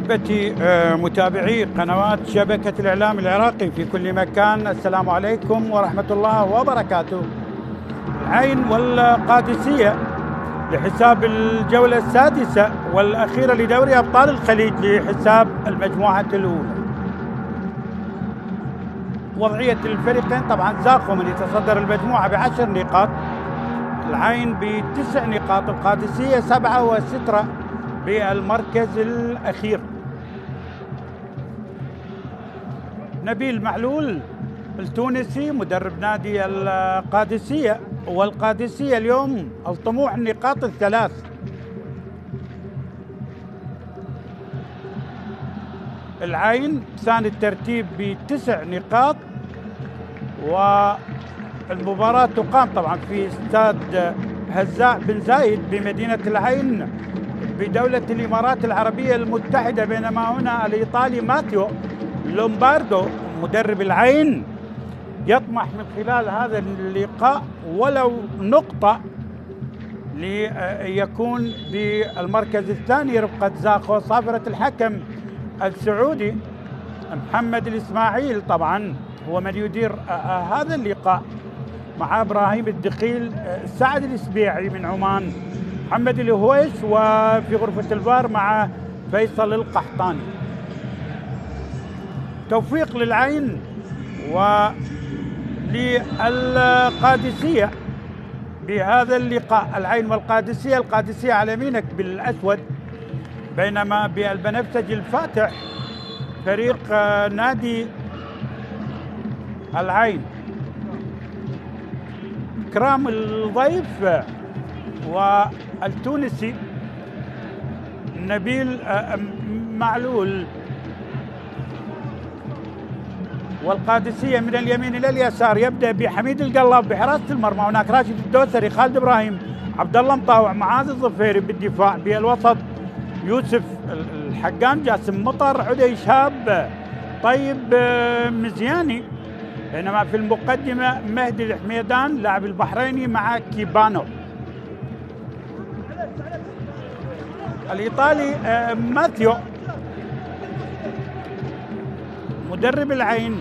أحبتي متابعي قنوات شبكة الإعلام العراقي في كل مكان، السلام عليكم ورحمة الله وبركاته. العين والقادسية لحساب الجولة السادسة والأخيرة لدوري أبطال الخليج لحساب المجموعة الأولى. وضعية الفريقين طبعا زاخو من يتصدر المجموعة ب10 نقاط، العين ب9 نقاط، القادسية 7 وسترة بالمركز الأخير. نبيل معلول التونسي مدرب نادي القادسية، والقادسية اليوم الطموح النقاط الثلاث. العين ثاني الترتيب ب9 نقاط، والمباراة تقام طبعا في استاد هزاع بن زايد بمدينة العين بدولة الإمارات العربية المتحدة، بينما هنا الإيطالي ماتيو لومباردو مدرب العين يطمح من خلال هذا اللقاء ولو نقطة ليكون بالمركز الثاني رفقة زاخو. صافرة الحكم السعودي محمد الإسماعيل طبعا هو من يدير هذا اللقاء، مع إبراهيم الدخيل، سعد الإسبيعي من عمان، محمد الهويش، وفي غرفة الفار مع فيصل القحطاني. توفيق للعين وللقادسية بهذا اللقاء. العين والقادسية، القادسية على يمينك بالأسود، بينما بالبنفسجي الفاتح فريق نادي العين. إكرام الضيف والتونسي نبيل معلول، والقادسية من اليمين إلى اليسار يبدأ بحميد القلاب بحراسة المرمى، هناك راشد الدوسري، خالد إبراهيم، عبد الله مطاوع، معاذ الظفيري بالدفاع، بالوسط يوسف الحقان، جاسم مطر، عدي شهاب، طيب مزياني، بينما في المقدمة مهدي الحميدان لاعب البحريني مع كيبانو. الإيطالي ماثيو مدرب العين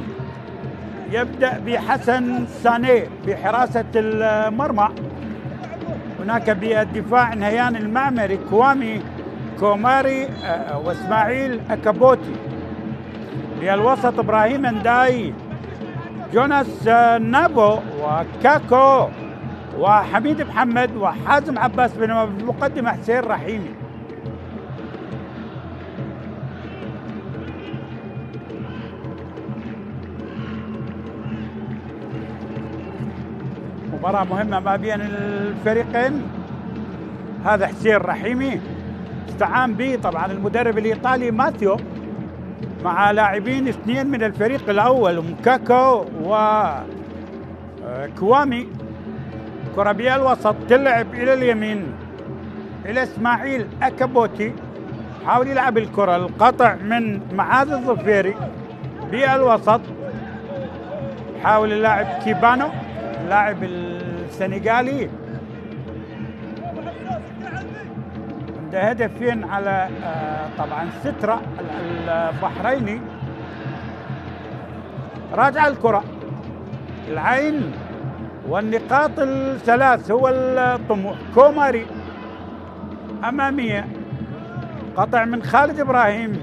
يبدأ بحسن سانيه بحراسة المرمى، هناك بالدفاع نهيان المعمري، كوامي كوماري، واسماعيل أكابوتي. بالوسط إبراهيم انداي، جوناس نابو، وكاكو، وحميد محمد، وحازم عباس، بينما في المقدمة حسين رحيمي. مباراة مهمة ما بين الفريقين. هذا حسين رحيمي استعان به طبعا المدرب الإيطالي ماثيو مع لاعبين اثنين من الفريق الأول، مكاكو وكوامي. كرة بالوسط تلعب إلى اليمين إلى إسماعيل أكابوتي، حاول يلعب الكرة، القطع من معاذ الظفيري بالوسط، حاول اللاعب كيبانو اللاعب السنغالي، عنده هدفين على طبعا سترة البحريني. راجع الكرة العين والنقاط الثلاث هو الطموح. كوماري أمامية، قطع من خالد إبراهيم،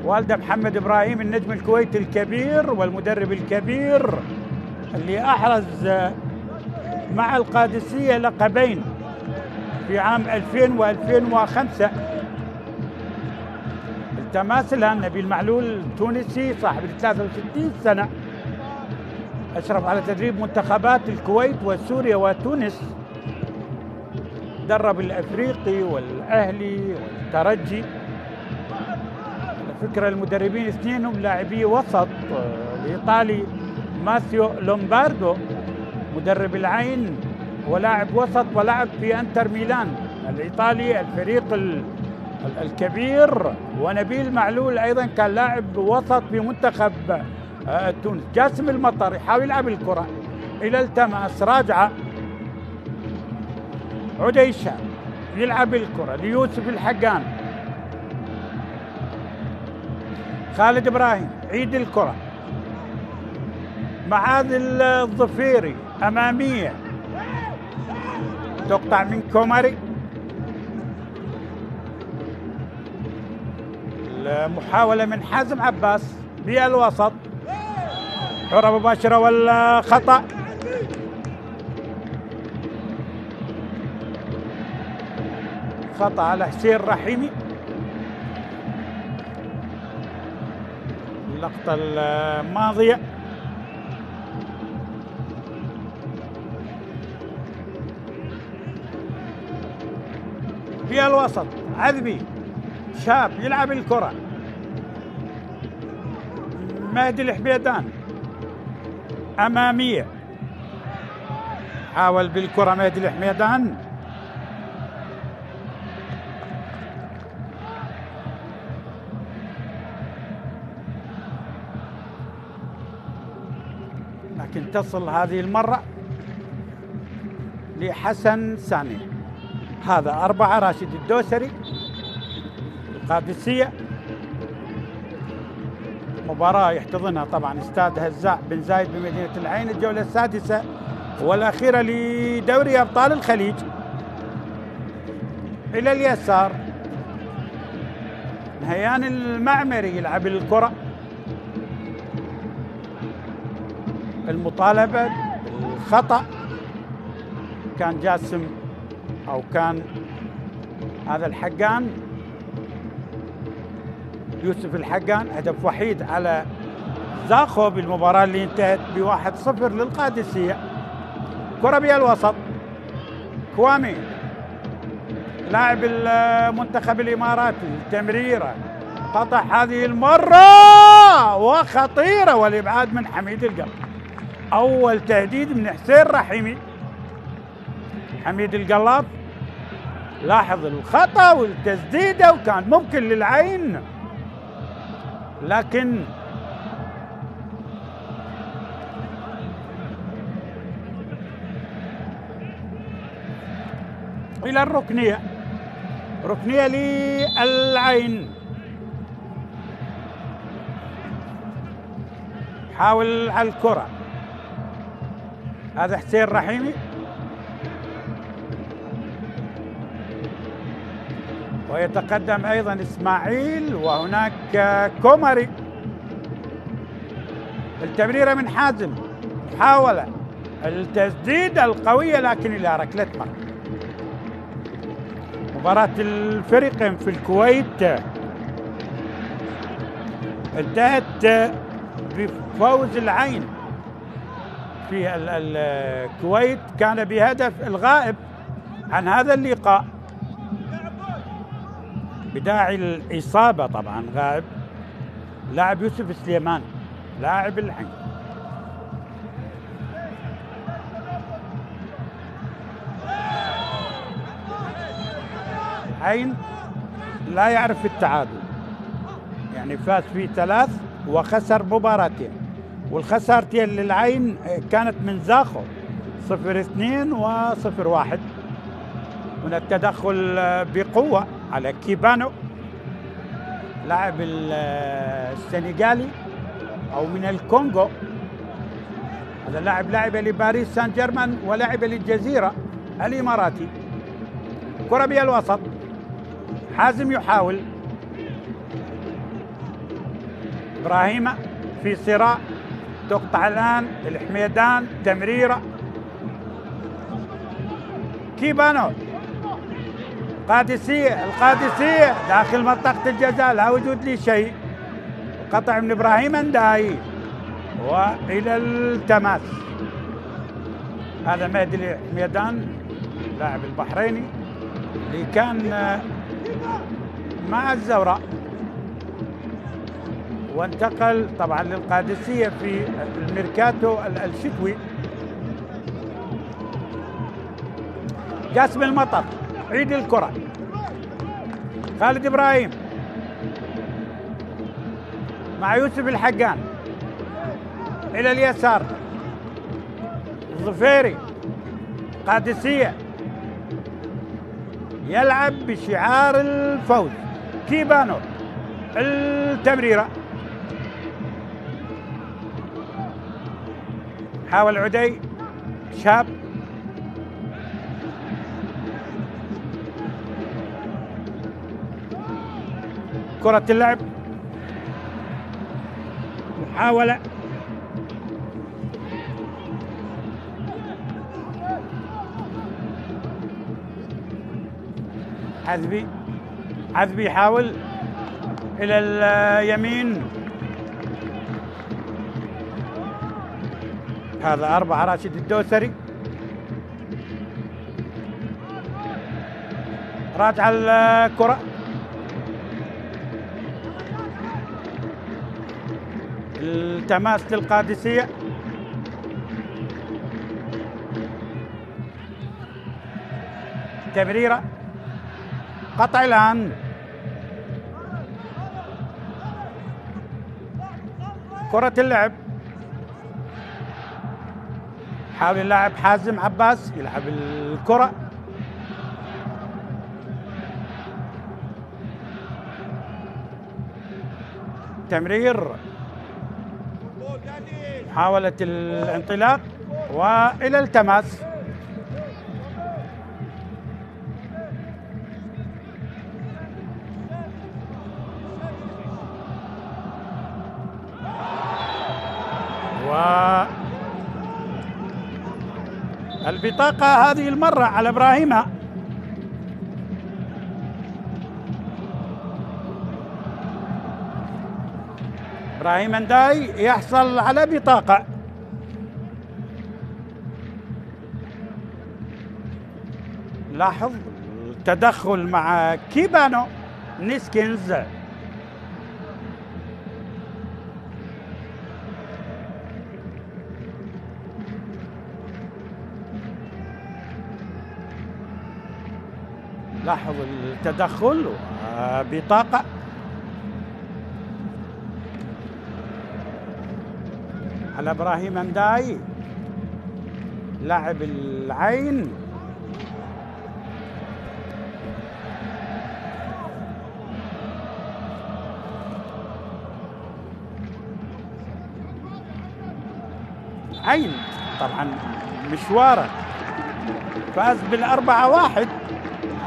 والده محمد إبراهيم النجم الكويتي الكبير والمدرب الكبير اللي أحرز مع القادسية لقبين في عام 2000 و2005. التماثلها نبيل معلول التونسي صاحب 63 سنة، أشرف على تدريب منتخبات الكويت وسوريا وتونس، درب الأفريقي والأهلي والترجي. الفكرة المدربين اثنين هم لاعبي وسط، الإيطالي ماثيو لومباردو مدرب العين ولاعب وسط ولعب في انتر ميلان الإيطالي الفريق الكبير، ونبيل معلول أيضا كان لاعب وسط في منتخب تونس. جاسم المطر يحاول يلعب الكرة إلى التماس، راجعة عديشة يلعب الكرة ليوسف الحقان، خالد إبراهيم عيد الكرة، معاذ الظفيري أمامية تقطع من كوماري، المحاولة من حازم عباس بالوسط، حرة مباشرة ولا خطأ؟ خطأ على حسين رحيمي. اللقطة الماضية في الوسط، عذبي شاب يلعب الكرة، مهدي الحميدان أمامية، حاول بالكرة مهدي الحميدان، لكن تصل هذه المرة لحسن سامي. هذا 4 راشد الدوسري القادسية، مباراة يحتضنها طبعا استاد هزاع بن زايد بمدينة العين، الجولة السادسة والأخيرة لدوري أبطال الخليج. إلى اليسار نهيان المعمري يلعب الكرة، المطالبة بالخطأ، كان جاسم أو كان هذا الحقان يوسف الحقان، هدف وحيد على زاخو بالمباراة اللي انتهت ب1-0 للقادسية. كرة بالوسط، كوامي لاعب المنتخب الإماراتي، تمريرة قطع هذه المرة وخطيرة، والإبعاد من حميد القلب. أول تهديد من حسين رحيمي، حميد القلاب لاحظ الخطأ والتسديدة، وكان ممكن للعين، لكن إلى الركنية، ركنية للعين، حاول على الكرة، هذا حسين رحيمي، ويتقدم أيضا إسماعيل، وهناك كوماري، التمريرة من حازم، محاولة التسديدة القوية لكن إلى ركلة مرمى. مباراة الفريقين في الكويت انتهت بفوز العين في الكويت، كان بهدف الغائب عن هذا اللقاء بداعي الإصابة، طبعا غائب لاعب يوسف سليمان لاعب العين. العين لا يعرف التعادل، يعني فاز في 3 وخسر مباراتين، والخسارتين للعين كانت من زاخو 0-2 و0-1. هنا التدخل بقوة على كيبانو لاعب السنغالي أو من الكونغو، هذا اللاعب لعب لباريس سان جيرمان ولعب للجزيرة الإماراتي. كرة بالوسط، حازم يحاول، إبراهيم في صراع، تقطع الآن الحميدان، تمريرة، كيبانو، القادسية داخل منطقة الجزاء، لا وجود لي شيء، قطع من إبراهيم انداي، وإلى التماس. هذا مهدي الحميدان لاعب البحريني اللي كان مع الزوراء وانتقل طبعا للقادسية في الميركاتو الشتوي. جاسم المطر عيد الكرة، خالد إبراهيم مع يوسف الحقان إلى اليسار، الظفيري، قادسية يلعب بشعار الفوز، كيبانو، التمريرة حاول عدي شاب، كرة اللعب، محاولة عذبي يحاول إلى اليمين، هذا 4 راشد الدوسري، راجع الكرة، التماس للقادسية، تمريرة، قطع الآن، كرة اللعب، حاول اللاعب حازم عباس يلعب الكرة، تمرير، محاولة الانطلاق وإلى التماس، والبطاقة هذه المرة على إبراهيم، إبراهيم نداي يحصل على بطاقة. لاحظ التدخل مع كيبانو نيسكينز، لاحظ التدخل وبطاقة، على إبراهيم نداي لاعب العين، عين طبعا مشواره فاز بال4-1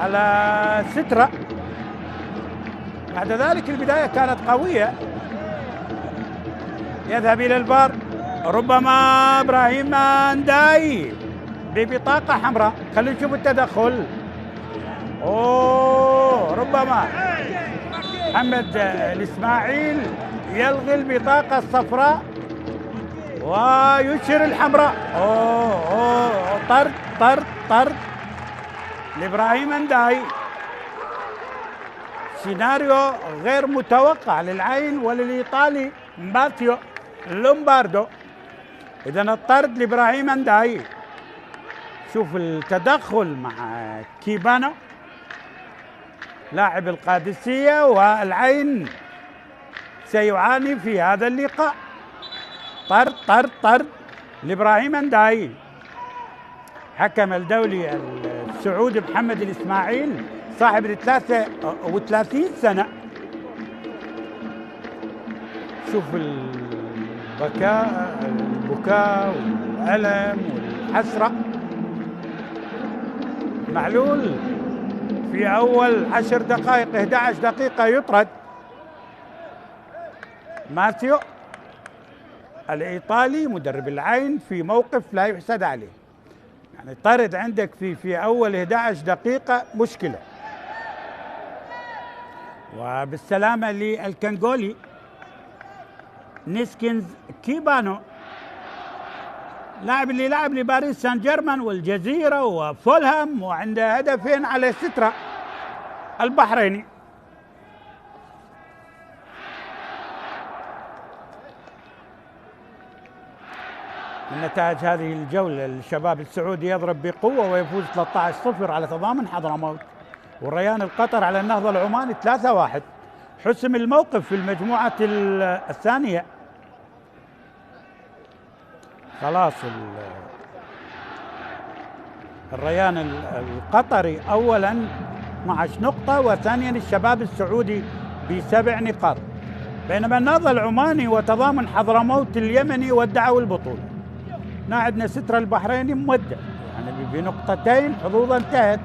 على سترة. بعد ذلك البداية كانت قوية، يذهب إلى البار، ربما إبراهيم نداي ببطاقة حمراء. خلينا نشوف التدخل. ربما محمد الإسماعيل يلغي البطاقة الصفراء ويشير الحمراء. طرد لإبراهيم نداي. سيناريو غير متوقع للعين وللإيطالي ماثيو لومباردو. إذا الطرد لإبراهيم نداي. شوف التدخل مع كيبانو لاعب القادسية، والعين سيعاني في هذا اللقاء. طرد لإبراهيم نداي. حكم الدولي السعودي محمد الإسماعيل صاحب 33 سنة. شوف البكاء والألم والحسرة. معلول في أول 10 دقائق 11 دقيقة يطرد. ماثيو الإيطالي مدرب العين في موقف لا يحسد عليه، يعني طرد عندك في أول 11 دقيقة مشكلة. وبالسلامة للكنغولي نيسكينز كيبانو، لاعب اللي لعب لباريس سان جيرمان والجزيرة وفولهام، وعنده هدفين على سترة البحريني. من نتائج هذه الجولة الشباب السعودي يضرب بقوة ويفوز 13-0 على تضامن حضرموت، والريان القطر على النهضة العماني 3-1. حسم الموقف في المجموعة الثانية. خلاص الريان القطري أولا 12 نقطة، وثانيا الشباب السعودي ب7 نقاط، بينما النهضة العماني وتضامن حضرموت اليمني ودعوا البطولة. هنا عندنا سترة البحريني مودع يعني بنقطتين، حظوظه انتهت.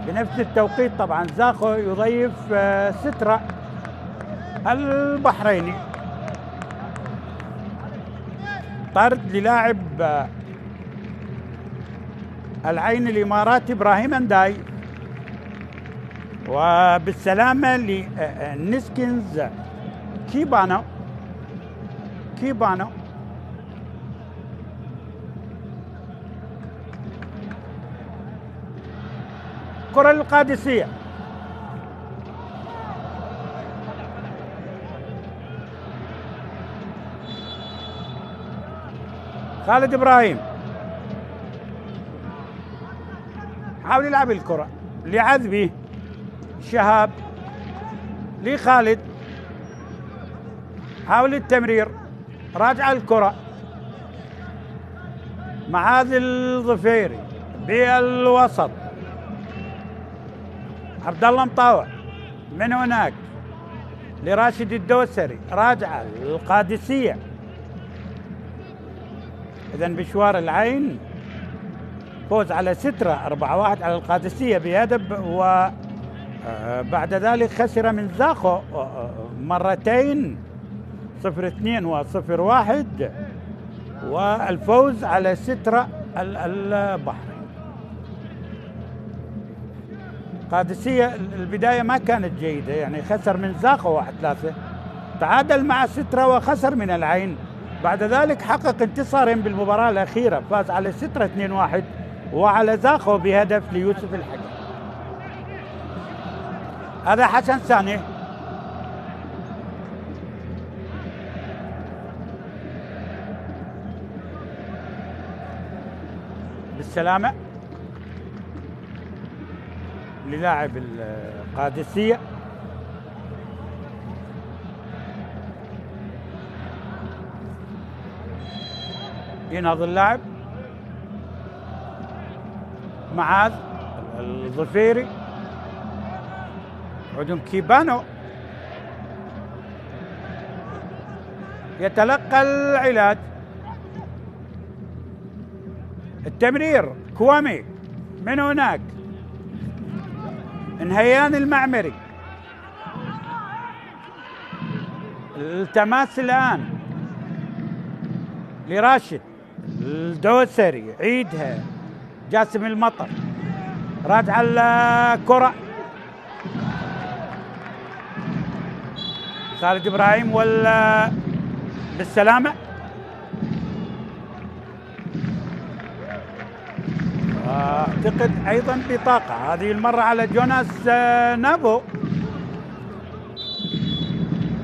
بنفس التوقيت طبعا زاخو يضيف سترة البحريني. طرد للاعب العين الإماراتي إبراهيم انداي، وبالسلامة لنسكنز كيبانو. كرة القادسية، خالد إبراهيم حاول يلعب الكرة لعذبي، شهاب لخالد، حاول التمرير، راجع الكرة، معاذ الظفيري بالوسط، عبد الله مطاوع من هناك لراشد الدوسري، راجعة القادسية. إذن بشوار العين فوز على سترة 4-1 على القادسية بهدف، وبعد ذلك خسر من زاخو مرتين 0-2 و0-1، والفوز على سترة البحرين. القادسية البداية ما كانت جيدة، يعني خسر من زاخو 1-3، تعادل مع سترة وخسر من العين، بعد ذلك حقق انتصارين بالمباراة الأخيرة، فاز على سترة 2-1 وعلى زاخو بهدف ليوسف الحكم. هذا حسن ساني، بالسلامة للاعب القادسية. ينهض اللاعب معاذ الظفيري، عدم كيبانو يتلقى العلاج، التمرير كوامي من هناك، نهيان المعمري، التماس الآن لراشد الدوسري، عيدها جاسم المطر، راجع الكرة خالد إبراهيم ولا بالسلامة، أعتقد أيضا بطاقة هذه المرة على جوناس نافو،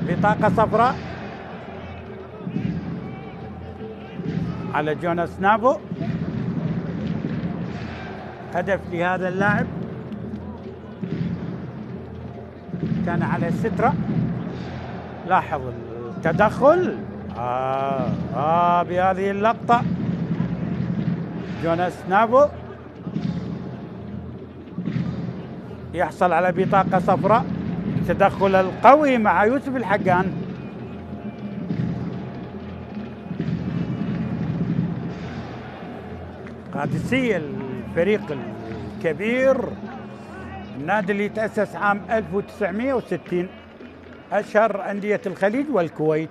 بطاقة صفراء على جوناس نافو، هدف لهذا اللاعب كان على سترة. لاحظ التدخل بهذه اللقطة، جوناس نافو يحصل على بطاقة صفراء، التدخل القوي مع يوسف الحقان. قادسية الفريق الكبير، النادي اللي تأسس عام 1960، أشهر أندية الخليج والكويت،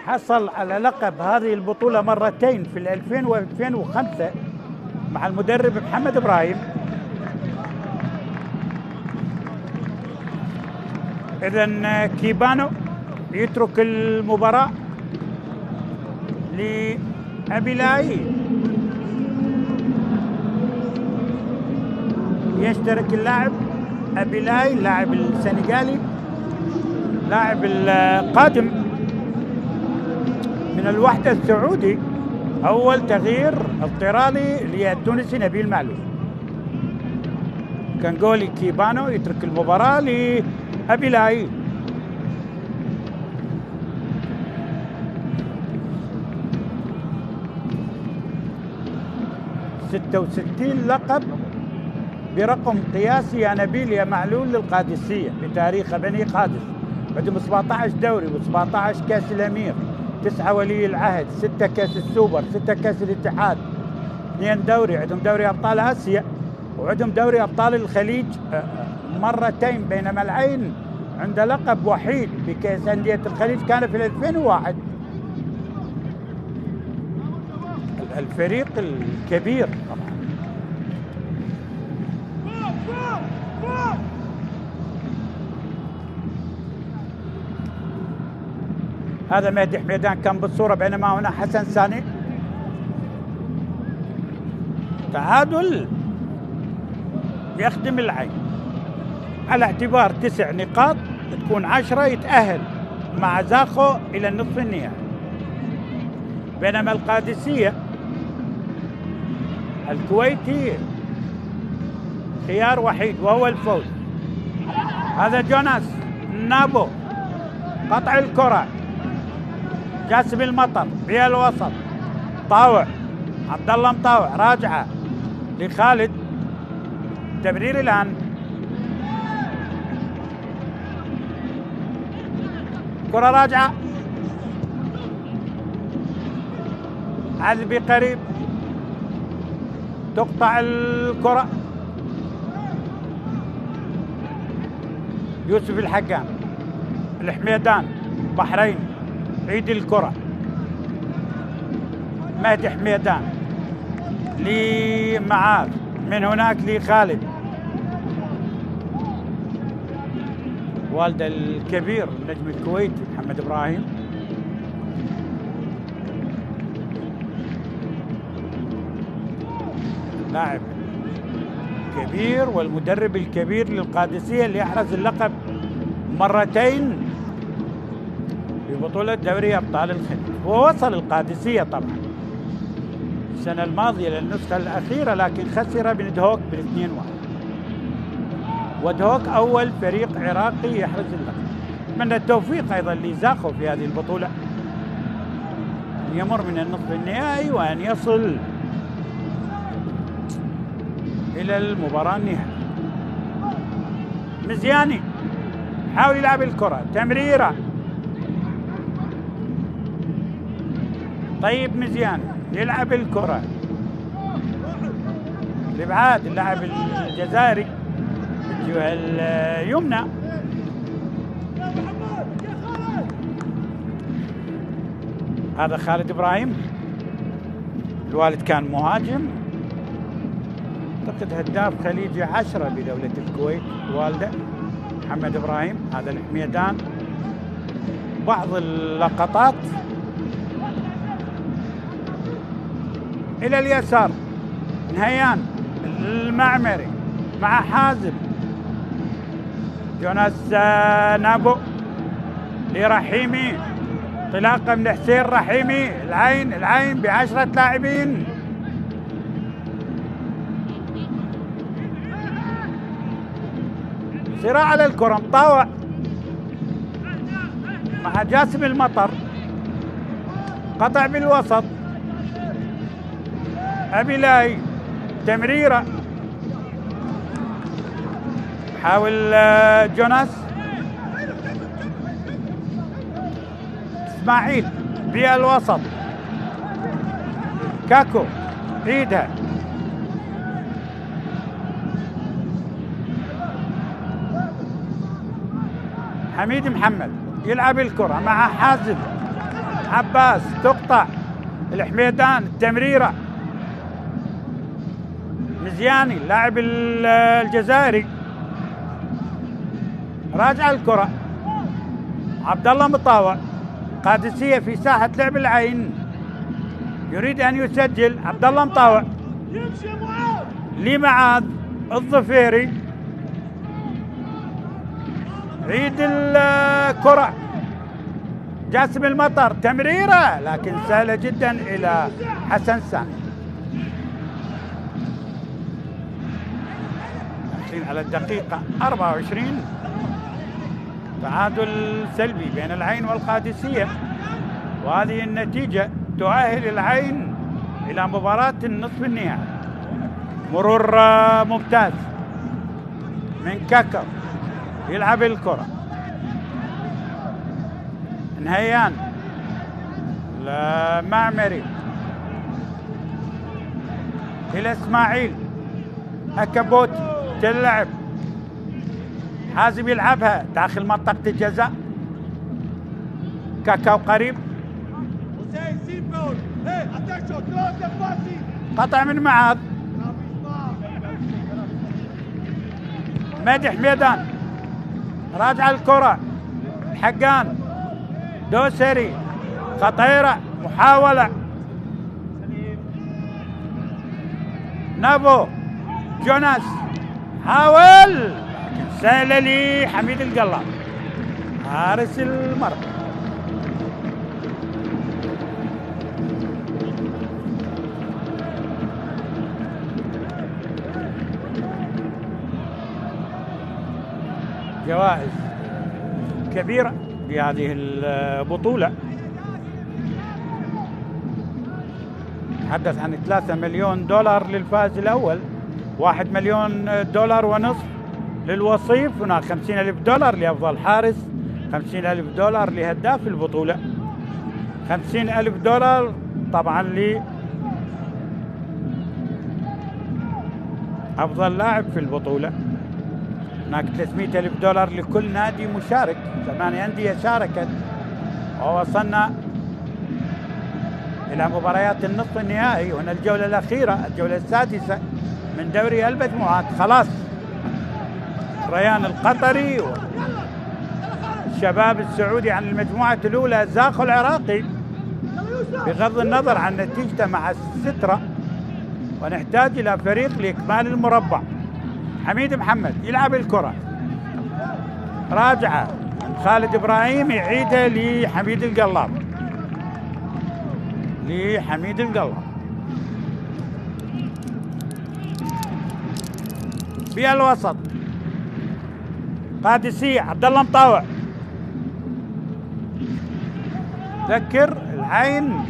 حصل على لقب هذه البطولة مرتين في 2000 و2005 مع المدرب محمد إبراهيم. إذن كيبانو يترك المباراة لأبيلاي، يشترك اللاعب أبيلاي اللاعب السنغالي، لاعب القادم من الوحدة السعودي، أول تغيير اضطراري للتونسي نبيل معلول. كانغولي كيبانو يترك المباراة لأبيلاي. ستة وستين لقب برقم قياسي يا نبيل يا معلول للقادسية بتاريخ بني قادس، عندهم 17 دوري و17 كاس الأمير 9 ولي العهد، 6 كاس السوبر، 6 كاس الاتحاد، 2 دوري، عندهم دوري أبطال آسيا وعندهم دوري أبطال الخليج مرتين، بينما العين عنده لقب وحيد بكأس أندية الخليج كان في 2001. الفريق الكبير طبعا. هذا مهدي حميدان كان بالصورة، بينما هنا حسن ساني. تعادل يخدم العين على اعتبار 9 نقاط، تكون 10 يتأهل مع زاخو إلى النصف النهائي، بينما القادسية الكويتي خيار وحيد وهو الفوز. هذا جوناس نابو، قطع الكرة، جاسم المطر في الوسط، طاوع عبد الله مطاوع، راجعة لخالد، تمرير الآن، كرة راجعة، عذبي قريب، تقطع الكرة، يوسف الحكام، الحميدان بحرين، عيد الكرة، مهدي حميدان لمعاذ، من هناك لخالد، والد الكبير النجم الكويتي محمد إبراهيم. لاعب كبير والمدرب الكبير للقادسية اللي أحرز اللقب مرتين في بطولة دوري أبطال الخليج، ووصل القادسية طبعا السنة الماضية للنسخة الأخيرة، لكن خسر من دهوك بال2-1، ودهوك أول فريق عراقي يحرز اللقب. أتمنى التوفيق أيضا لزاخو في هذه البطولة، أن يمر من النصف النهائي وأن يصل إلى المباراة النهائية. مزياني حاول يلعب الكرة، تمريرة، طيب مزياني يلعب الكرة لإبعاد اللاعب الجزائري بالجهة اليمنى. هذا خالد إبراهيم، الوالد كان مهاجم، أعتقد هداف خليجي 10 بدولة الكويت والده محمد إبراهيم. هذا الحميدان، بعض اللقطات إلى اليسار، نهيان المعمري مع حازم، جوناس نابو لرحيمي، انطلاقة من حسين رحيمي. العين ب10 لاعبين، صراع على الكرة، مطاوع مع جاسم المطر، قطع بالوسط، أبيلاي، تمريرة، حاول جوناس، إسماعيل في الوسط، كاكو عيدها، حميد محمد يلعب الكرة مع حازم عباس، تقطع، الحميدان، التمريرة، مزياني اللاعب الجزائري، راجع الكرة، عبد الله مطاوع، قادسية في ساحة لعب العين، يريد أن يسجل، عبد الله مطاوع لمعاذ الظفيري، عيد الكرة، جاسم المطر، تمريرة لكن سهلة جدا إلى حسن سامي. على الدقيقة 24 تعادل سلبي بين العين والقادسية، وهذه النتيجة تؤهل العين إلى مباراة النصف النهائي. مرور ممتاز من كاكر، يلعب الكرة، نهيان المعمري إلى إسماعيل أكبوتي تلعب حازم يلعبها داخل منطقة الجزاء. كاكاو قريب قطع من معاذ. مدح ميدان راجع الكرة حقان دوسري خطيرة محاولة نابو جوناس حاول سهلة لحميد القلاب حارس المرمى. جوائز كبيرة لهذه البطولة، تحدث عن 3 مليون دولار للفائز الأول، 1 مليون دولار ونصف للوصيف، هناك 50,000 دولار لأفضل حارس، 50,000 دولار لهداف البطولة، 50,000 دولار طبعا لأفضل لاعب في البطولة، هناك 300,000 دولار لكل نادي مشارك، 8 أندية شاركت، ووصلنا إلى مباريات النصف النهائي، وهنا الجولة الأخيرة الجولة السادسة من دوري المجموعات. خلاص ريان القطري والشباب السعودي عن المجموعة الأولى زاخو العراقي بغض النظر عن نتيجته مع السترة، ونحتاج إلى فريق لإكمال المربع. حميد محمد يلعب الكرة راجعة خالد إبراهيم يعيدها لحميد القلاب، لحميد القلاب في الوسط قادسية عبد الله مطاوع. ذكر العين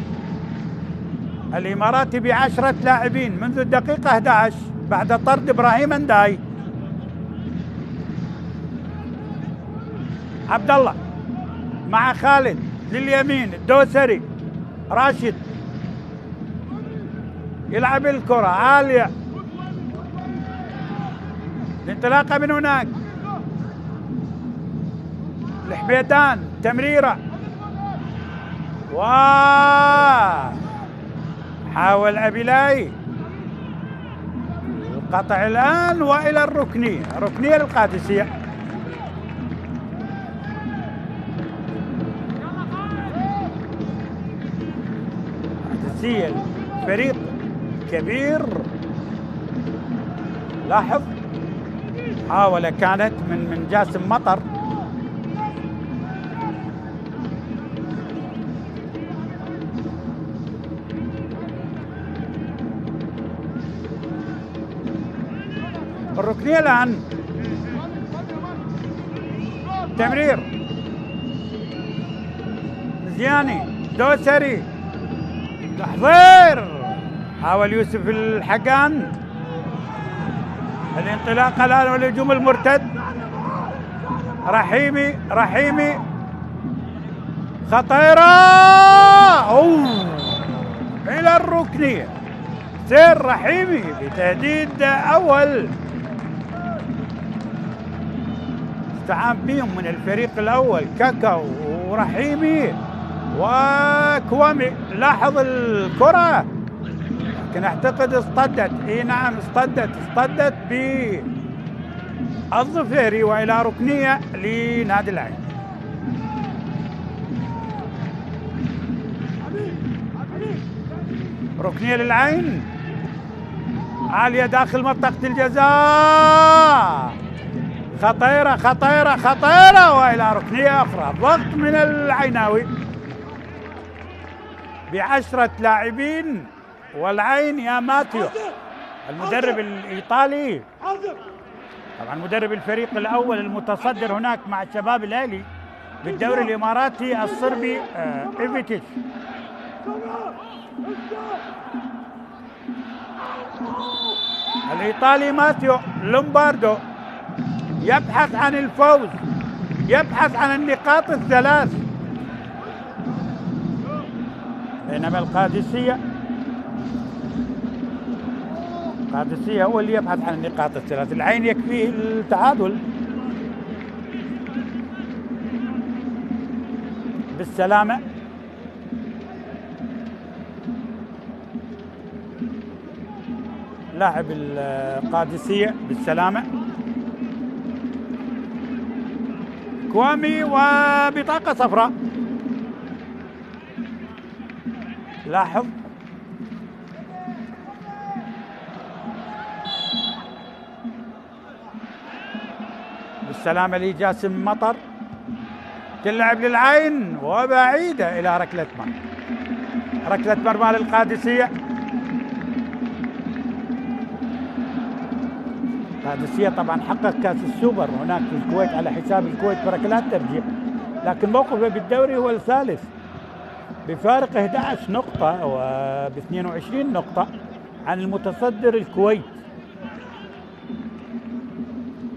الإماراتي ب10 لاعبين منذ الدقيقة 11 بعد طرد إبراهيم انداي. عبد الله مع خالد لليمين الدوسري راشد يلعب الكرة عالية، الانطلاقة من هناك الحبيدان تمريرة حاول أبيلاي القطع الآن وإلى الركنية، ركنية للقادسية. القادسية فريق كبير، لاحظ محاولة كانت من جاسم مطر، الركنية الآن تمرير مزياني دوسري تحضير، حاول يوسف الحقان الانطلاقة الآن والهجوم المرتد. رحيمي خطيرة إلى الركنية، سير رحيمي بتهديد أول استعان بهم من الفريق الأول كاكاو ورحيمي وكوامي. لاحظ الكرة لكن اعتقد اصطدت، اي نعم اصطدت بالظفيري والى ركنية لنادي العين. ركنية للعين عالية داخل منطقة الجزاء، خطيرة والى ركنية اخرى. ضغط من العيناوي ب10 لاعبين، والعين يا ماتيو المدرب الإيطالي، طبعا مدرب الفريق الأول المتصدر هناك مع الشباب الأهلي بالدوري الإماراتي الصربي إيفيتش. الإيطالي ماتيو لومباردو يبحث عن الفوز، يبحث عن النقاط الثلاث. بينما القادسية هو اللي يبحث عن النقاط الثلاث. العين يكفيه التعادل. بالسلامة لاعب القادسية بالسلامة. كوامي وبطاقة صفراء. لاحظ بالسلامة لجاسم مطر، تلعب للعين وبعيدة إلى ركلة مرمى. ركلة مرمى للقادسية. القادسية طبعا حقق كاس السوبر هناك في الكويت على حساب الكويت بركلات ترجيح، لكن موقفه بالدوري هو الثالث بفارق 11 نقطة وب 22 نقطة عن المتصدر الكويت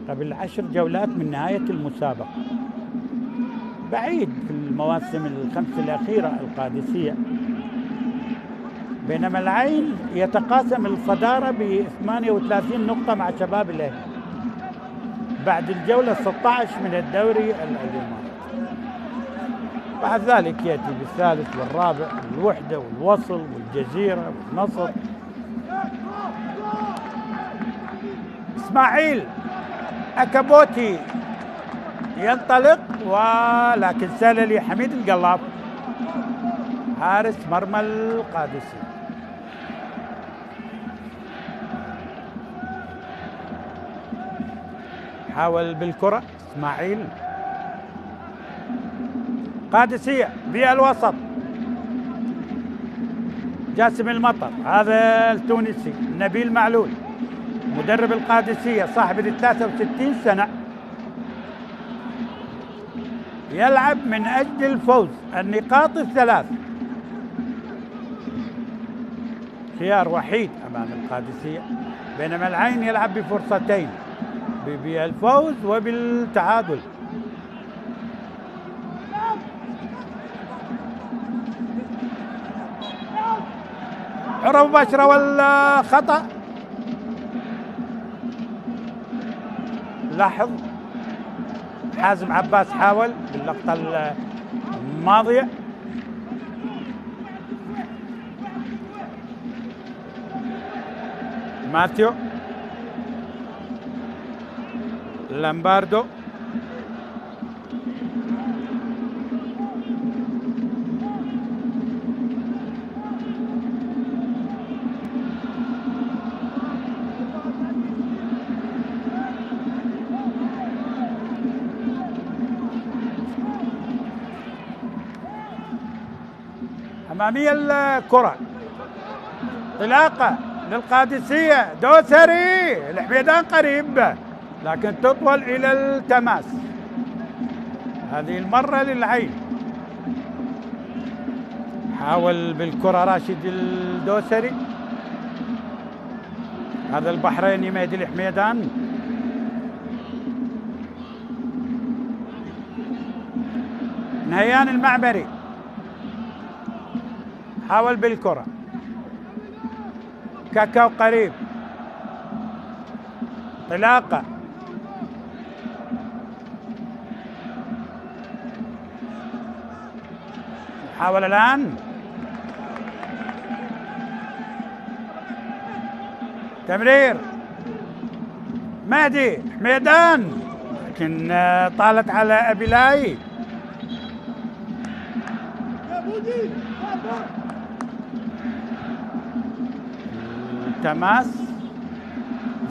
قبل 10 جولات من نهاية المسابقة. بعيد في المواسم الخمس الأخيرة القادسية، بينما العين يتقاسم الصدارة ب 38 نقطة مع شباب الأهلي بعد الجولة 16 من الدوري الإماراتي. بعد ذلك يأتي بالثالث والرابع الوحدة والوصل والجزيرة والنصر. إسماعيل أكابوتي ينطلق، ولكن سللي حميد القلاب حارس مرمى القادسي. حاول بالكرة إسماعيل. قادسية بالوسط جاسم المطر، هذا التونسي نبيل معلول مدرب القادسية صاحب 63 سنة، يلعب من أجل الفوز النقاط الثلاث. خيار وحيد أمام القادسية، بينما العين يلعب بفرصتين بالفوز وبالتعادل. حرة مباشرة والخطأ. لاحظ حازم عباس حاول باللقطة الماضية. ماثيو لامباردو أمامية الكرة، انطلاقة للقادسية، دوسري الحميدان قريب لكن تطول إلى التماس، هذه المرة للعين. حاول بالكرة راشد الدوسري، هذا البحريني مهدي الحميدان. نهيان المعمري حاول بالكرة، كاكاو قريب، انطلاقة حاول الآن تمرير مهدي حميدان، لكن طالت على أبيلاي. تماس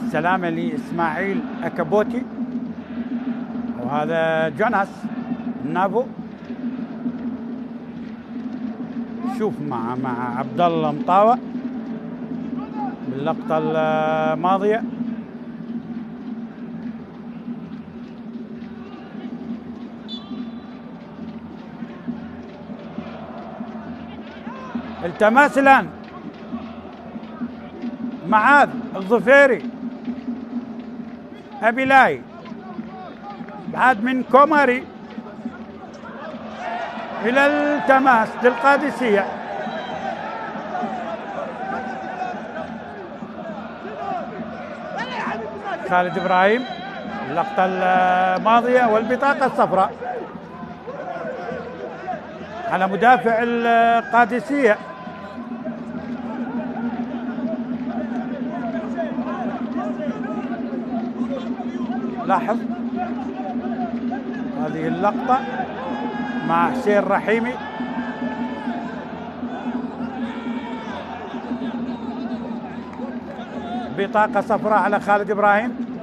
السلامة لإسماعيل أكابوتي، وهذا جوناس نافو. شوف مع عبد الله مطاوع باللقطة الماضية. التماس الآن معاذ الظفيري، أبيلاي بعد من كوماري إلى التماس للقادسية. لخالد إبراهيم اللقطة الماضية والبطاقة الصفراء على مدافع القادسية. لاحظ هذه اللقطة مع حسين رحيمي، بطاقة صفراء على خالد إبراهيم.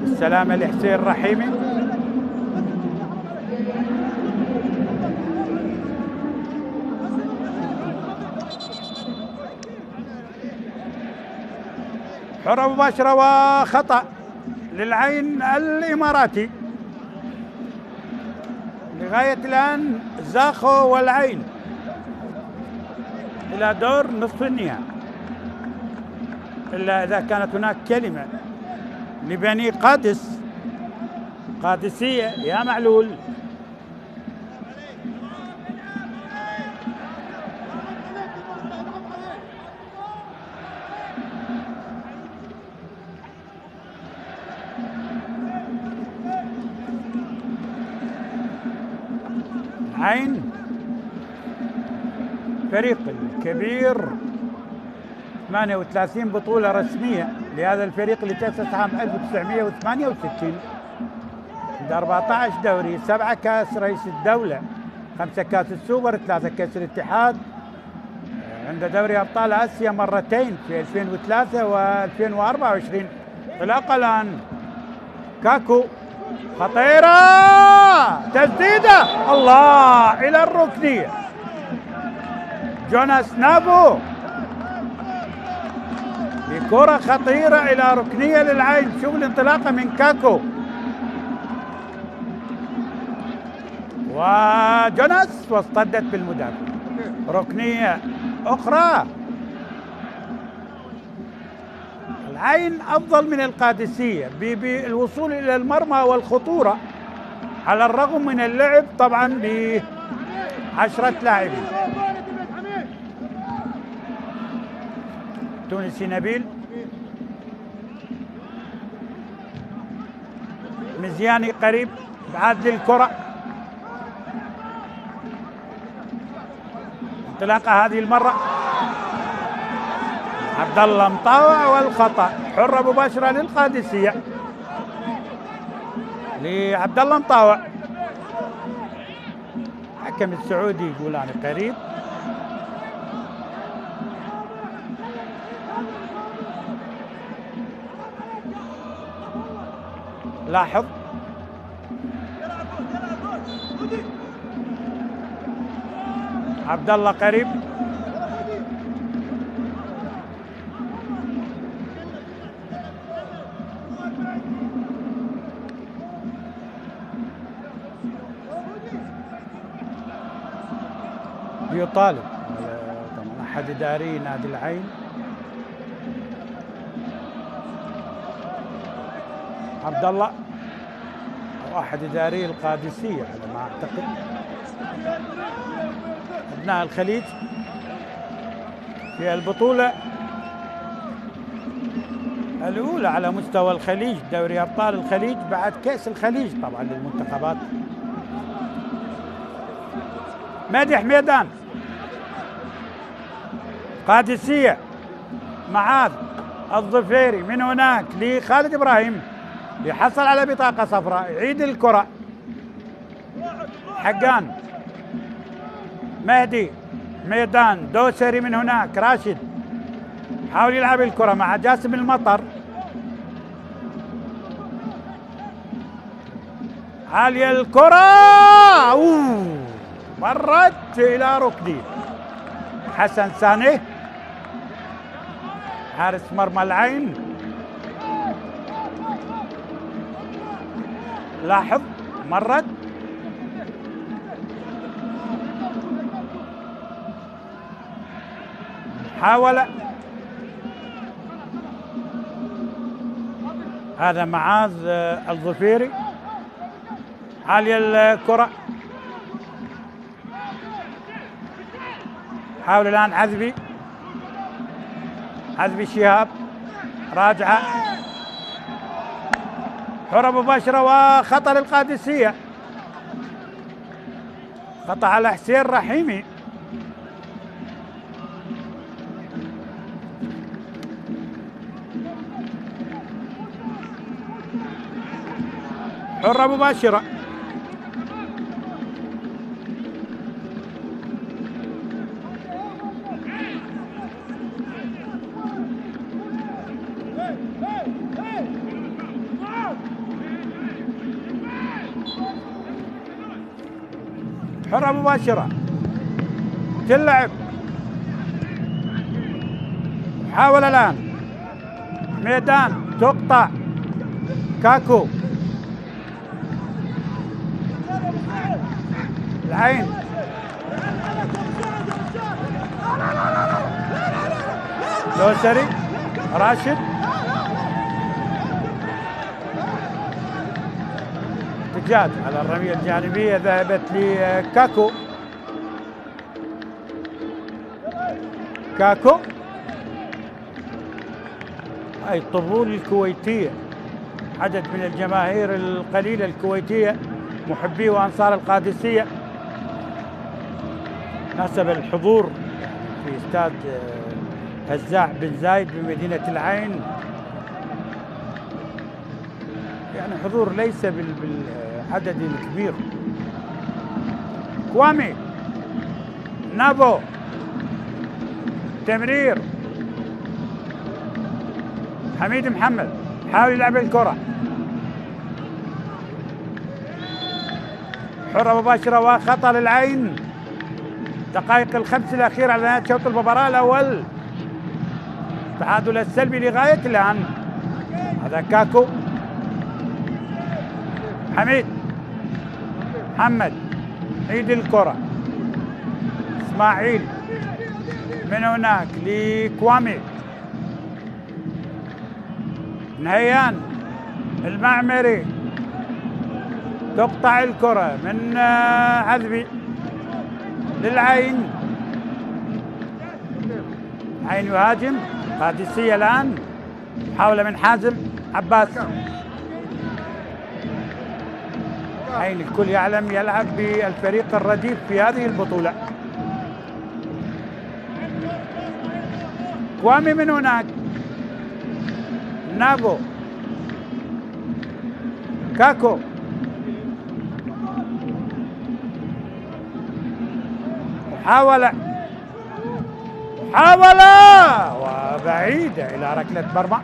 السلامة لحسين رحيمي. حرة مباشرة وخطأ للعين الإماراتي. لغاية الآن زاخو والعين إلى دور نصف النهائي، إلا إذا كانت هناك كلمة لبني قادسية يا معلول. عين فريق الكبير 38 بطولة رسمية لهذا الفريق اللي تأسس عام 1968. عنده 14 دوري، 7 كاس رئيس الدولة، 5 كاس السوبر، 3 كاس الاتحاد. عنده دوري أبطال آسيا مرتين في 2003 و2024. انطلاقة الآن كاكو، خطيرة، تسديدة، الله، إلى الركنية. جوناس نافو بكرة خطيرة إلى ركنية للعين. شوف الانطلاقة من كاكو وجوناس واصطدت بالمدافع. ركنية أخرى. العين أفضل من القادسية بالوصول إلى المرمى والخطورة، على الرغم من اللعب طبعا ب10 لاعبين. تونسي نبيل، مزياني قريب بعد للكرة. انطلاقة هذه المرة عبد الله مطاوع والخطأ. حرة مباشرة للقادسية لعبد الله مطاوع. حكم السعودي يقول أنا قريب. لاحظ عبد الله قريب، يطالب احد اداري نادي العين. عبد الله او احد اداري القادسيه على ما اعتقد. ابناء الخليج في البطوله الاولى على مستوى الخليج، دوري ابطال الخليج بعد كاس الخليج طبعا للمنتخبات. مادي حميدان، قادسية، معاذ الظفيري، من هناك لخالد إبراهيم يحصل على بطاقة صفراء. يعيد الكرة حقان، مهدي حميدان، دوسري، من هناك راشد حاول يلعب الكرة مع جاسم المطر. عالية الكرة، مرت إلى ركني. حسن ساني حارس مرمى العين. لاحظ مرت محاولة. هذا معاذ الظفيري. عالية الكرة، حاول الآن عذبي شهاب، راجعة حرة مباشرة وخطأ للقادسية، خطأ على حسين رحيمي. حرة مباشرة حرة مباشرة تلعب، حاول الآن ميدان تقطع كاكو، العين دوسري راشد احتجاج على الرمية الجانبية ذهبت لكاكو. كاكو هاي الطبول الكويتية، عدد من الجماهير القليلة الكويتية محبي وأنصار القادسية ناسب الحضور في استاد هزاع بن زايد بمدينة العين، يعني حضور ليس بالعدد الكبير. كوامي نافو تمرير حميد محمد حاول يلعب الكرة، حرة مباشرة وخطأ للعين. دقائق الخمس الأخيرة على نهاية شوط المباراة الأول، التعادل السلبي لغاية الآن. هذا كاكو حميد محمد عيد الكرة، اسماعيل من هناك لكوامي، نهيان المعمري تقطع الكرة من عذبي للعين، عين يهاجم قادسية الآن، محاولة من حازم عباس. عين الكل يعلم يلعب بالفريق الرديف في هذه البطولة. كوامي من هناك، نافو كاكو محاولة وبعيدة إلى ركلة مرمى،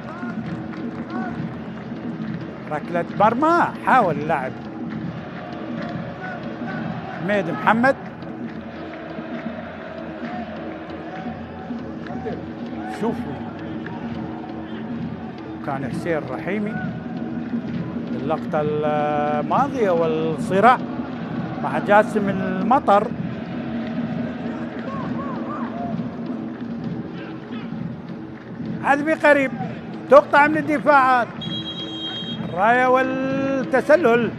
ركلة مرمى. حاول اللاعب حميد محمد، شوفوا كان حسين رحيمي اللقطة الماضية والصراع مع جاسم المطر. عذبي قريب تقطع من الدفاعات، الراية والتسلل.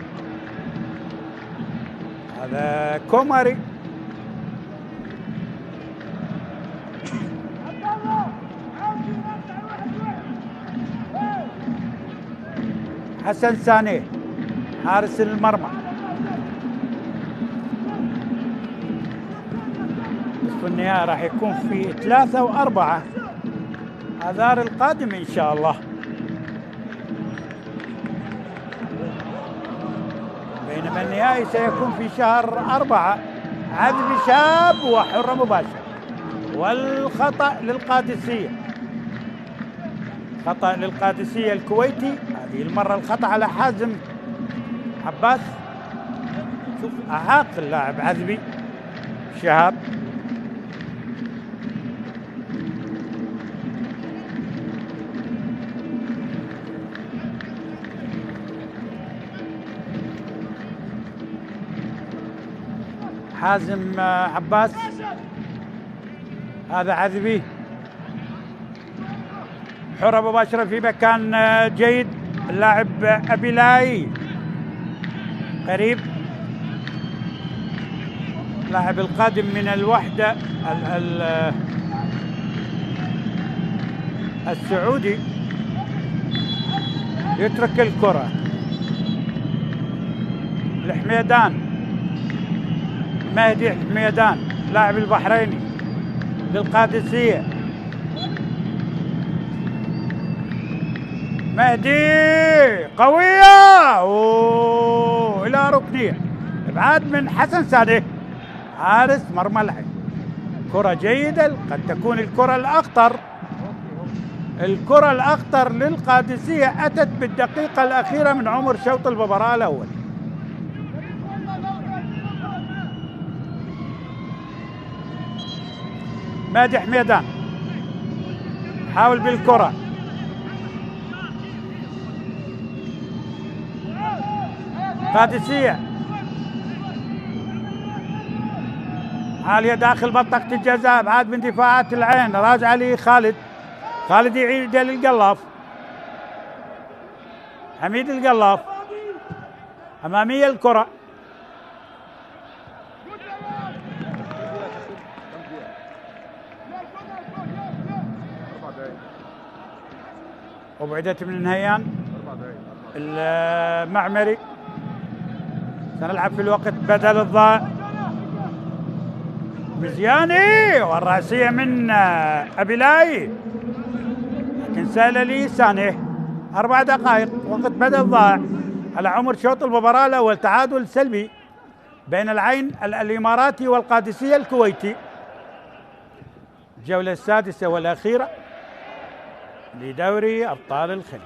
هذا كوماري حسن ساني حارس المرمى. نصف النهائي راح يكون في 3 و4 آذار القادم إن شاء الله، بينما النهائي سيكون في شهر 4. عذب شاب وحرة مباشرة، والخطأ للقادسية، خطأ للقادسية الكويتي. هذه المرة الخطأ على حازم عباس. شوف أعاق اللاعب عذبي شهاب. حازم عباس، هذا عذبي. حرة مباشرة في مكان جيد، اللاعب أبيلاي قريب، اللاعب القادم من الوحدة السعودي يترك الكرة الحميدان، مهدي حميدان لاعب البحريني للقادسية، مهدي قوية إلى ركنية، ابعاد من حسن سادة حارس مرمى العين. كرة جيدة، قد تكون الكرة الأخطر للقادسية أتت بالدقيقة الأخيرة من عمر شوط المباراة الأول. مهدي حميدان حاول بالكرة، قادسية عالية داخل منطقة الجزاء، ابعاد من دفاعات العين، راجع لي خالد يعيد للقلاف، حميد القلاف أمامية الكرة، وبعدت من النهيان المعمري. سنلعب في الوقت بدل الضائع. مزياني والرأسية من أبيلاي، لكن سهل لي سانيه. 4 دقائق وقت بدل ضائع على عمر شوط المباراة الأول. تعادل سلبي بين العين الإماراتي والقادسية الكويتي. الجولة السادسة والأخيرة لدوري أبطال الخليج.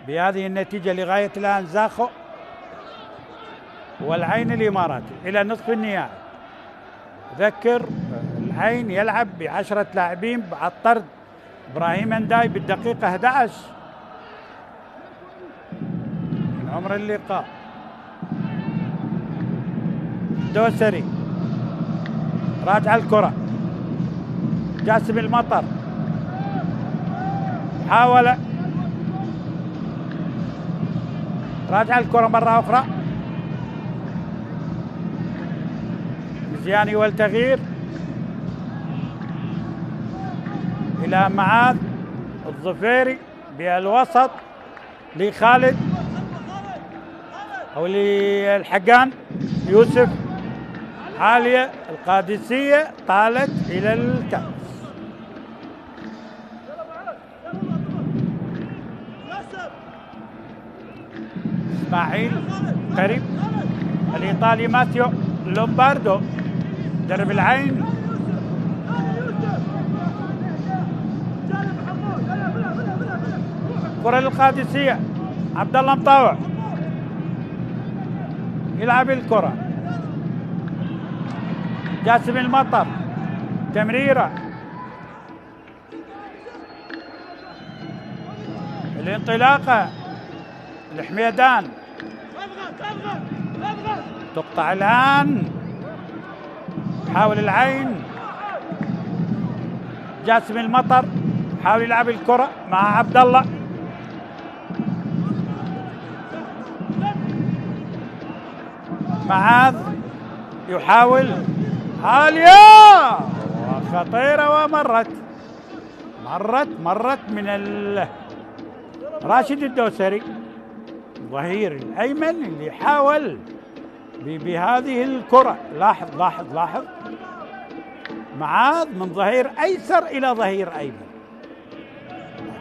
بهذه النتيجة لغاية الآن زاخو والعين الإماراتي إلى نصف النهائي. ذكر العين يلعب ب10 لاعبين بعد طرد إبراهيم انداي بالدقيقة 11 من عمر اللقاء. دوسري راجع الكرة، جاسم المطر حاول، راجع الكرة مرة أخرى، مزياني والتغيير إلى معاذ الظفيري بالوسط لخالد أو للحقان يوسف. عالية القادسية طالت إلى الكأس. إسماعيل قريب، الإيطالي ماثيو لومباردو مدرب العين. كرة للقادسية، عبد الله مطاوع يلعب الكرة، جاسم المطر تمريرة، الانطلاقة الحميدان تقطع الآن. حاول العين، جاسم المطر حاول يلعب الكرة مع عبد الله، معاذ يحاول، عالية وخطيرة ومرت من راشد الدوسري الظهير الأيمن اللي حاول بهذه الكرة. لاحظ معاذ من ظهير أيسر إلى ظهير أيمن،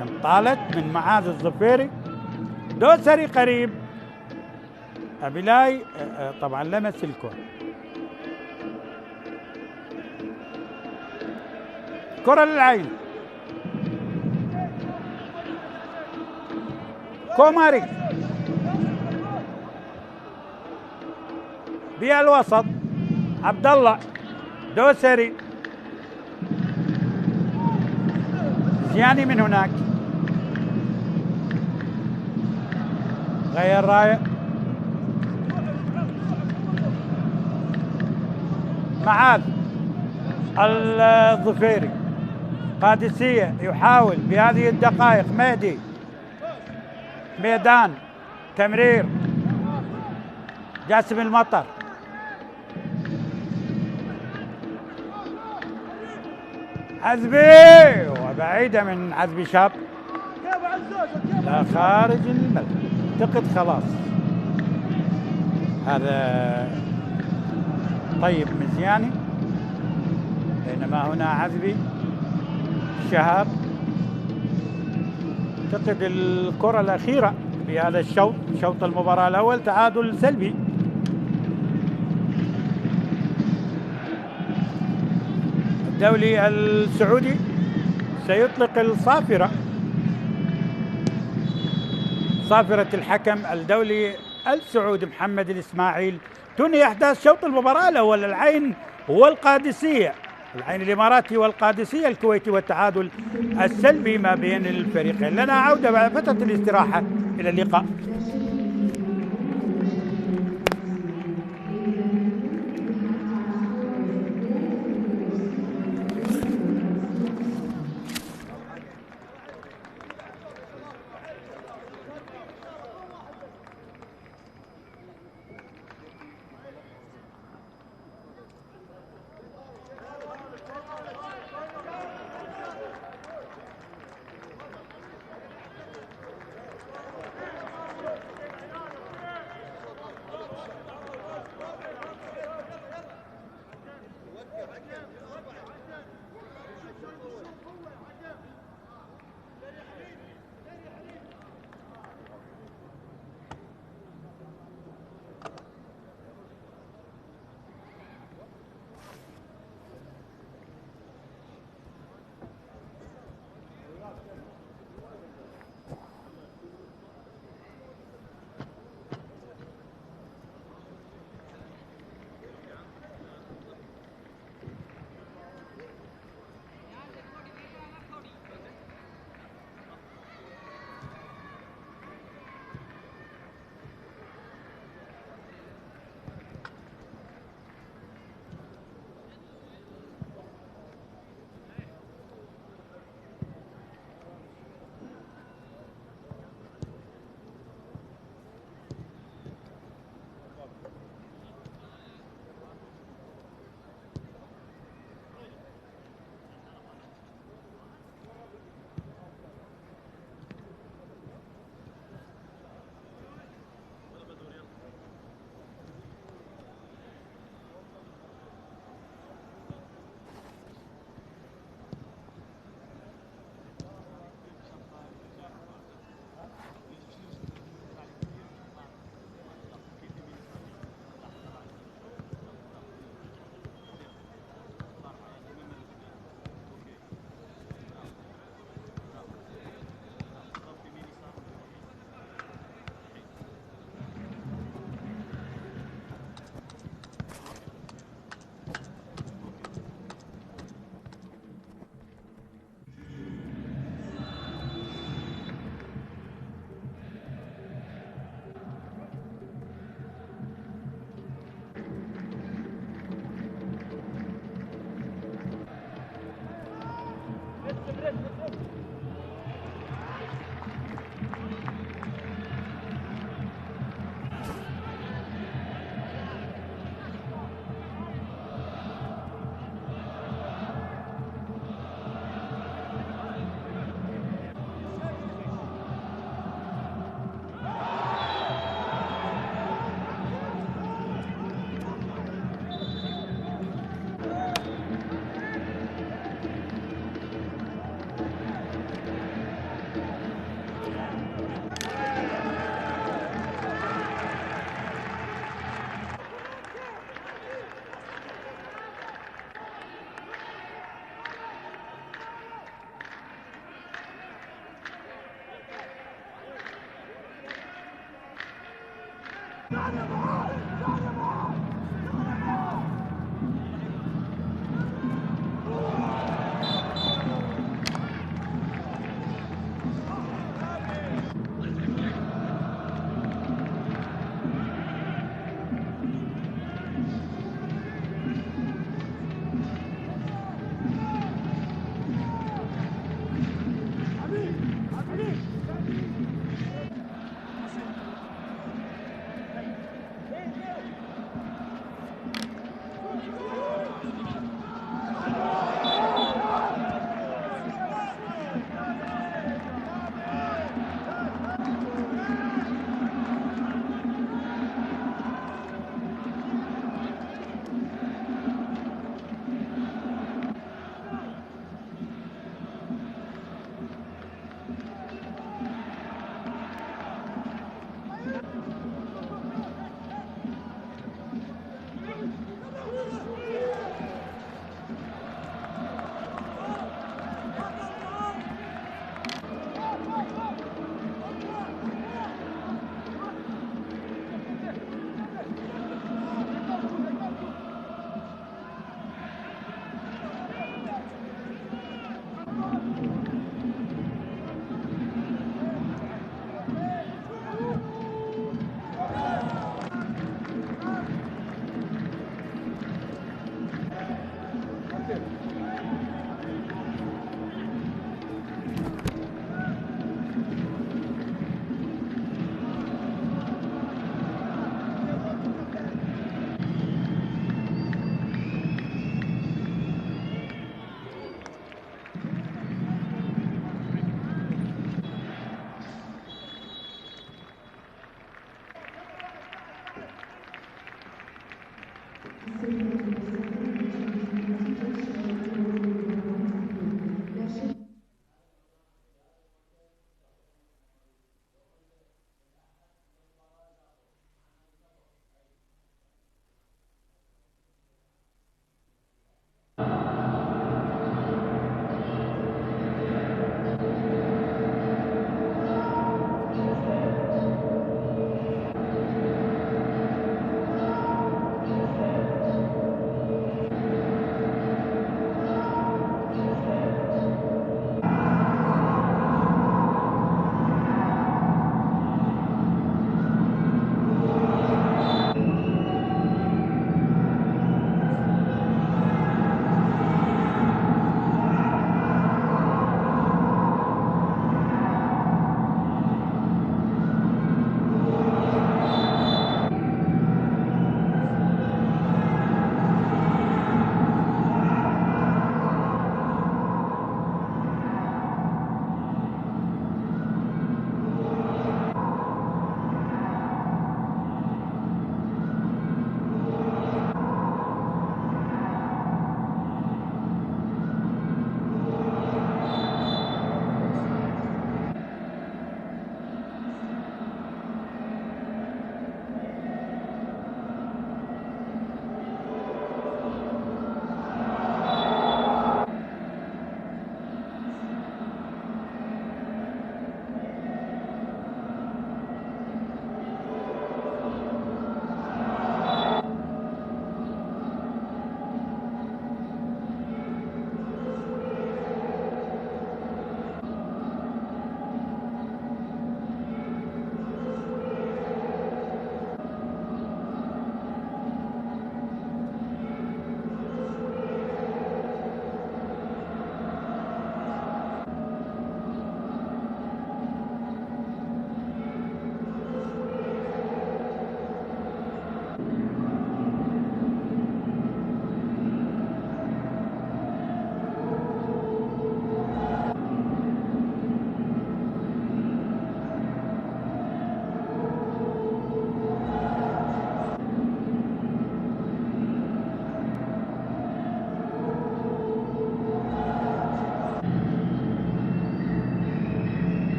لكن طالت من معاذ الظفيري. دوسري قريب، أبيلاي طبعا لمس الكرة. كرة للعين، كوماري بالوسط، عبد الله دوسري، زياني من هناك غير راية، معاذ الظفيري قادسية يحاول بهذه الدقائق. مهدي ميدان تمرير، جاسم المطر عزبي وبعيدة من عزبي شاب. لا خارج الملعب. اعتقد خلاص هذا طيب مزياني، بينما هنا عذبي شهاب. اعتقد الكرة الأخيرة في هذا الشوط، شوط المباراة الأول، تعادل سلبي. الدولي السعودي سيطلق الصافرة، صافرة الحكم الدولي السعودي محمد الإسماعيل تنهي أحداث شوط المباراة الأول. العين والقادسية، العين الإماراتي والقادسية الكويتي، والتعادل السلبي ما بين الفريقين. لنا عودة بعد فترة الاستراحة، إلى اللقاء.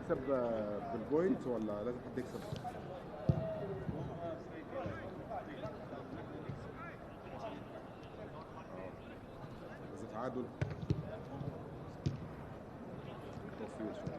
نكسب بالبوينت ولا لازم حد يكسب؟ إذا تعادل توفير شوية.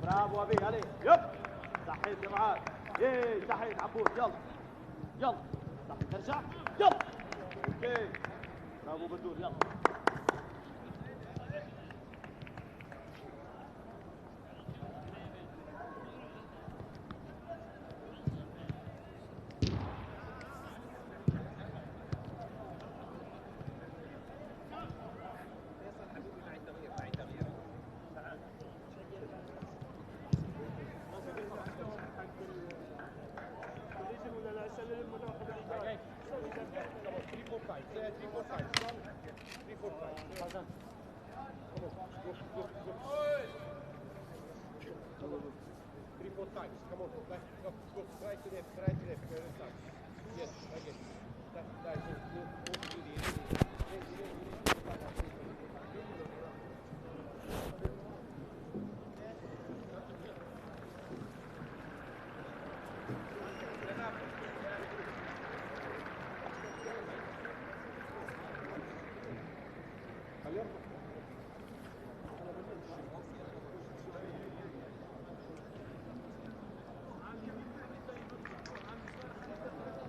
برافو ابي علي يب صحيح يا معاذ ايه صحيح عبود يلا يلا صحيح ترجع يلا اوكي برافو بدور يلا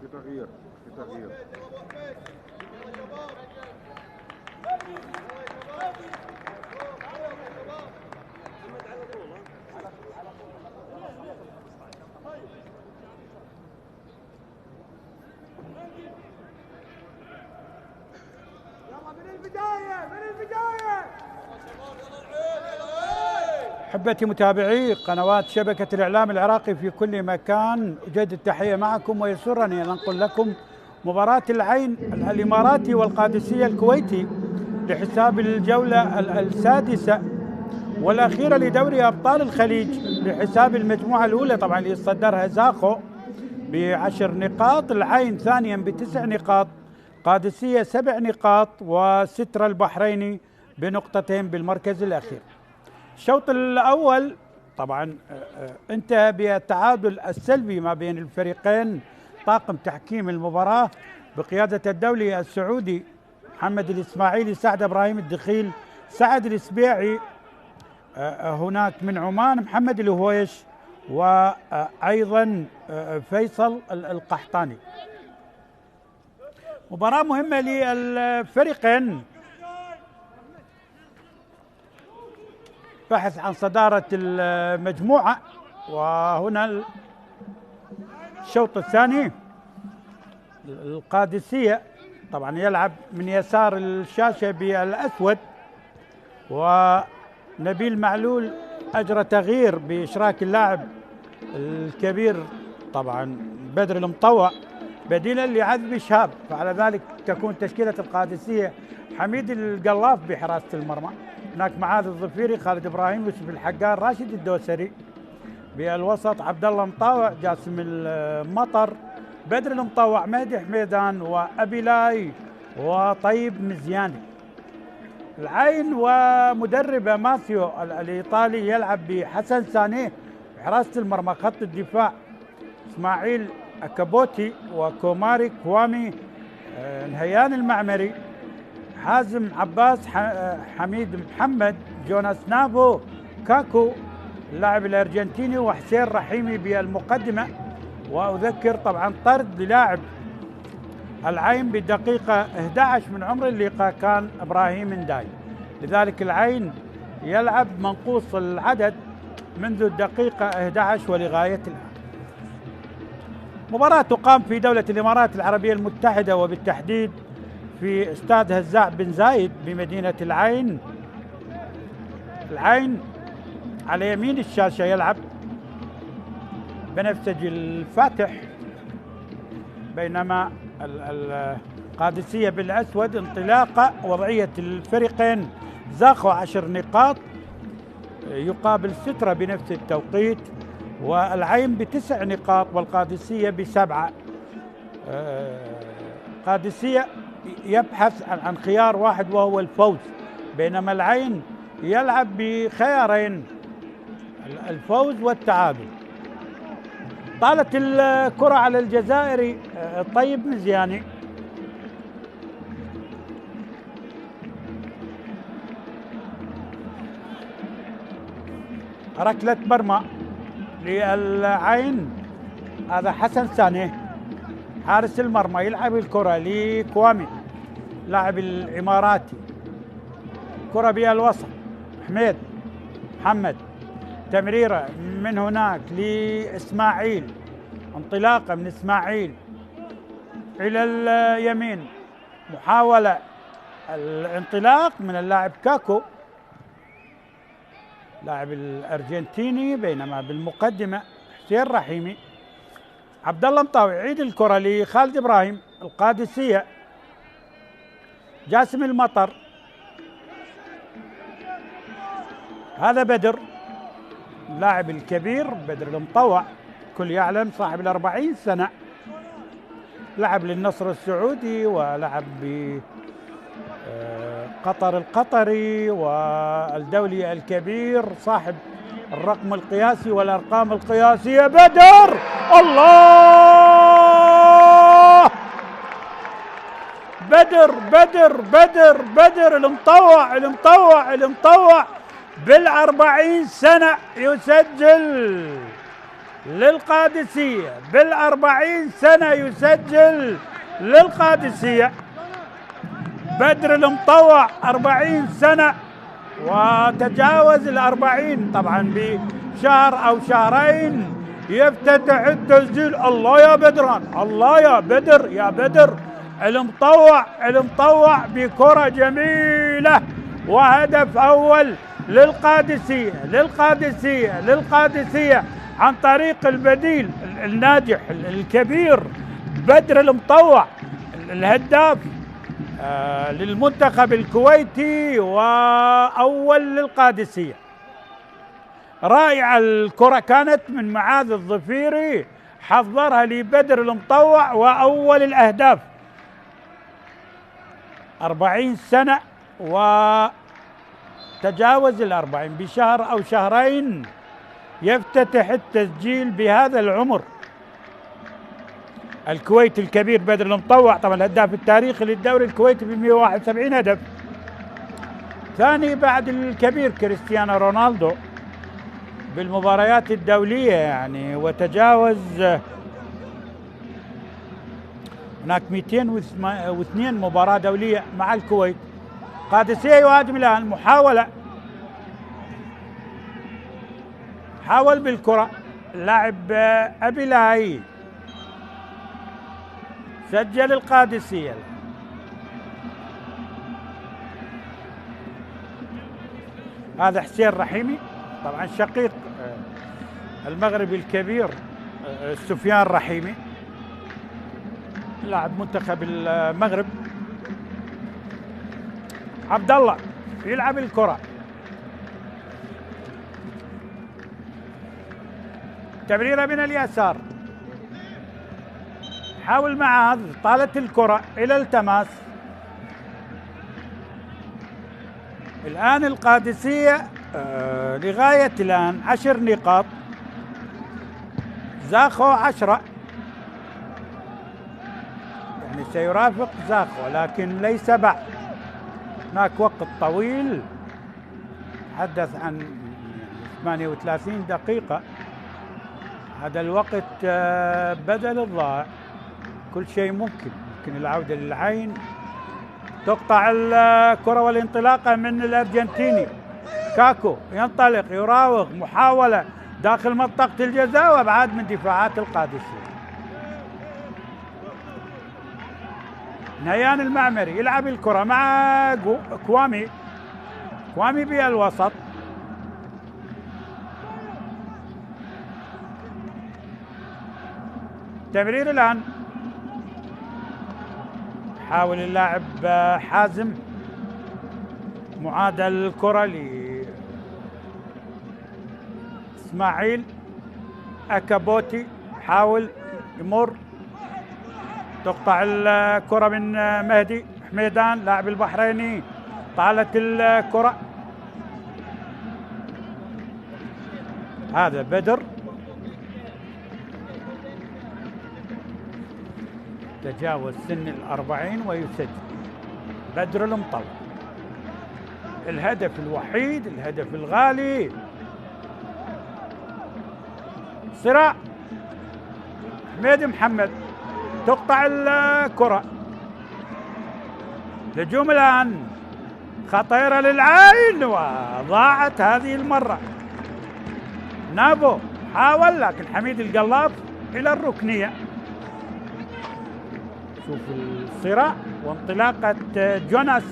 في تغيير في تغيير. أحبتي متابعي قنوات شبكة الإعلام العراقي في كل مكان، أجدد التحية معكم ويسرني أن أنقل لكم مباراة العين الإماراتي والقادسية الكويتي لحساب الجولة السادسة والأخيرة لدوري أبطال الخليج لحساب المجموعة الأولى، طبعا اللي يتصدرها زاخو ب10 نقاط، العين ثانيا ب9 نقاط، قادسية 7 نقاط، وستر البحريني بنقطتين بالمركز الأخير. الشوط الأول طبعا انتهى بالتعادل السلبي ما بين الفريقين. طاقم تحكيم المباراة بقيادة الدولي السعودي محمد الإسماعيلي، سعد إبراهيم الدخيل، سعد الإسبيعي، هناك من عمان محمد الهويش، وأيضا فيصل القحطاني. مباراة مهمة للفريقين، بحث عن صدارة المجموعة. وهنا الشوط الثاني القادسية طبعا يلعب من يسار الشاشة بالأسود، ونبيل معلول أجرى تغيير بإشراك اللاعب الكبير طبعا بدر المطوع بديلا لعذب شهاب، فعلى ذلك تكون تشكيلة القادسية حميد القلاف بحراسة المرمى، هناك معاذ الظفيري، خالد ابراهيم، يوسف الحقار، راشد الدوسري، بالوسط عبد الله مطاوع، جاسم المطر، بدر المطوع، مهدي حميدان، وابيلاي، وطيب مزياني. العين ومدربه ماثيو الايطالي يلعب بحسن سانيه بحراسة المرمى، خط الدفاع اسماعيل اكابوتي وكوماري كوامي، نهيان المعمري، حازم عباس، حميد محمد، جوناس نافو، كاكو اللاعب الأرجنتيني، وحسين رحيمي بالمقدمة. وأذكر طبعا طرد للاعب العين بالدقيقة 11 من عمر اللقاء كان إبراهيم نداي، لذلك العين يلعب منقوص العدد منذ الدقيقة 11 ولغاية الآن. مباراة تقام في دولة الإمارات العربية المتحدة، وبالتحديد في استاد هزاع بن زايد بمدينة العين. العين على يمين الشاشة يلعب بنفسجي الفاتح، بينما القادسية بالأسود. انطلاقة وضعية الفريقين زاخو 10 نقاط يقابل سترة بنفس التوقيت، والعين ب9 نقاط والقادسية ب7. قادسية يبحث عن خيار واحد وهو الفوز، بينما العين يلعب بخيارين، الفوز والتعادل. طالت الكرة على الجزائري طيب مزياني، ركلة مرمى للعين. هذا حسن ساني حارس المرمى يلعب الكرة لكوامي لاعب الإماراتي، كرة بالوسط حميد محمد، تمريرة من هناك لإسماعيل، انطلاقة من إسماعيل إلى اليمين، محاولة الانطلاق من اللاعب كاكو لاعب الأرجنتيني، بينما بالمقدمة حسين رحيمي. عبد الله مطاوع يعيد الكرة لخالد إبراهيم، القادسية جاسم المطر، هذا بدر اللاعب الكبير بدر المطوع كل يعلم صاحب 40 سنة، لعب للنصر السعودي ولعب بقطر القطري والدولي الكبير، صاحب الرقم القياسي والأرقام القياسية. بدر الله، بدر بدر بدر بدر المطوع بال40 سنة يسجل للقادسية، بال40 سنة يسجل للقادسية. بدر المطوع 40 سنة وتجاوز 40 طبعا بشهر أو شهرين يفتتح التسجيل. الله يا بدران، الله يا بدر، يا بدر المطوع بكرة جميلة، وهدف أول للقادسية عن طريق البديل الناجح الكبير بدر المطوع الهداف للمنتخب الكويتي وأول للقادسية. رائعة الكرة كانت من معاذ الظفيري، حضرها لبدر المطوع وأول الأهداف. 40 سنة وتجاوز 40 بشهر أو شهرين يفتتح التسجيل بهذا العمر. الكويت الكبير بدر المطوع طبعا الهداف التاريخي للدوري الكويتي ب 171 هدف، ثاني بعد الكبير كريستيانو رونالدو بالمباريات الدولية يعني، وتجاوز هناك 202 مباراة دولية مع الكويت. قادسية يهاجم الآن، حاول بالكرة اللاعب أبي لاي، سجل القادسية. هذا حسين رحيمي طبعا شقيق المغربي الكبير سفيان رحيمي لاعب منتخب المغرب. عبد الله يلعب الكرة، تمريرة من اليسار، حاول معاذ، طالت الكرة إلى التماس. الآن القادسية لغاية الآن 10 نقاط، زاخو 10 يعني سيرافق زاخو لكن ليس بعد. هناك وقت طويل، تحدث عن 38 دقيقة. هذا الوقت بدل الضائع، كل شيء ممكن العودة للعين. تقطع الكرة والانطلاقة من الأرجنتيني. كاكو ينطلق يراوغ، محاولة داخل منطقة الجزاء وابعاد من دفاعات القادسية. نيان المعمري يلعب الكرة مع كوامي بالوسط. تمرير الآن، حاول اللاعب حازم معادل الكرة لإسماعيل أكابوتي، حاول يمر، تقطع الكرة من مهدي حميدان لاعب البحريني، طالت الكرة، هذا بدر تجاوز سن 40 ويسجل. بدر المطوع، الهدف الوحيد، الهدف الغالي. صراع حميد محمد، تقطع الكرة، هجوم الآن، خطيرة للعين وضاعت هذه المرة. نابو حاول لكن حميد القلاف إلى الركنية. شوف الصراع وانطلاقة جوناس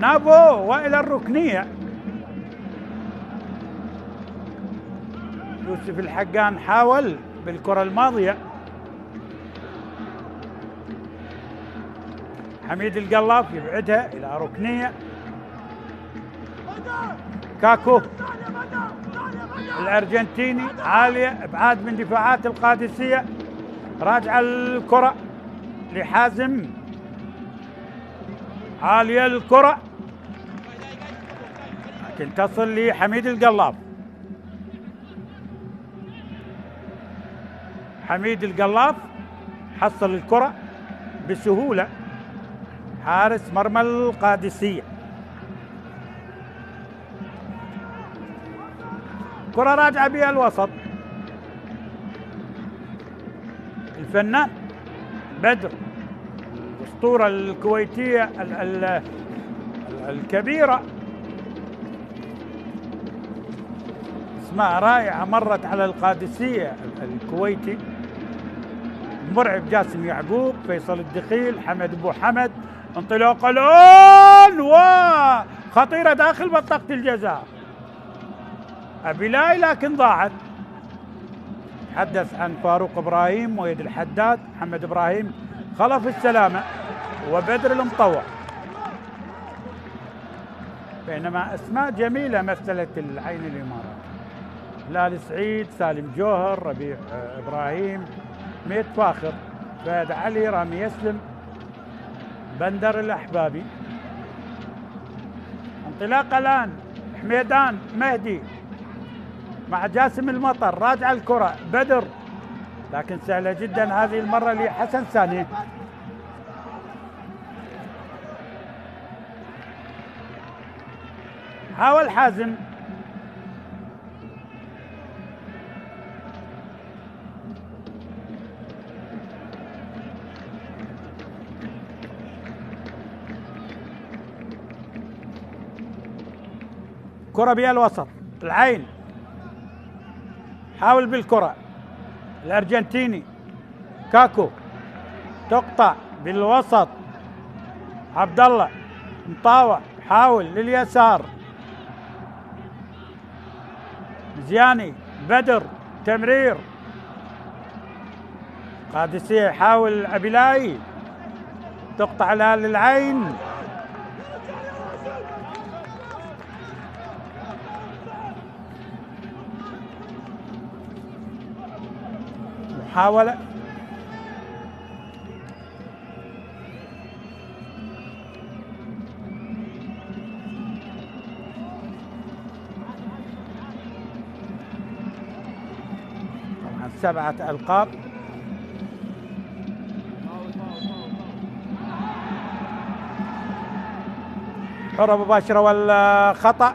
نابو وإلى الركنية. يوسف الحقان حاول بالكرة الماضية، حميد القلاف يبعدها إلى ركنية. كاكو الأرجنتيني عالية، إبعاد من دفاعات القادسية، راجع الكرة لحازم، عالية الكرة لكن تصل لحميد القلاف. حميد القلاف حصل الكرة بسهولة، حارس مرمى القادسية. كرة راجعة بها الوسط، الفنان بدر الأسطورة الكويتية الكبيرة، اسماء رائعة مرت على القادسية الكويتي. مرعب جاسم يعقوب، فيصل الدخيل، حمد ابو حمد، انطلاق الآن وخطيرة داخل منطقة الجزاء. أبيلاي لكن ضاعت. تحدث عن فاروق إبراهيم، مويد الحداد، محمد إبراهيم، خلف السلامة وبدر المطوع. بينما أسماء جميلة مثلت العين الإمارات، هلال سعيد، سالم جوهر، ربيع إبراهيم، ميت فاخر، فهد علي، رامي يسلم، بندر الأحبابي. انطلاق الآن حميدان مهدي مع جاسم المطر، راجع الكرة بدر لكن سهلة جدا هذه المرة لحسن ساني. حاول حازم، كرة بها الوسط، العين حاول بالكرة، الأرجنتيني كاكو، تقطع بالوسط، عبد الله مطاوع حاول لليسار، زياني، بدر، تمرير، قادسية يحاول أبيلاي، تقطع لها للعين، محاولة طبعا 7 ألقاب. حرة مباشرة ولا خطأ؟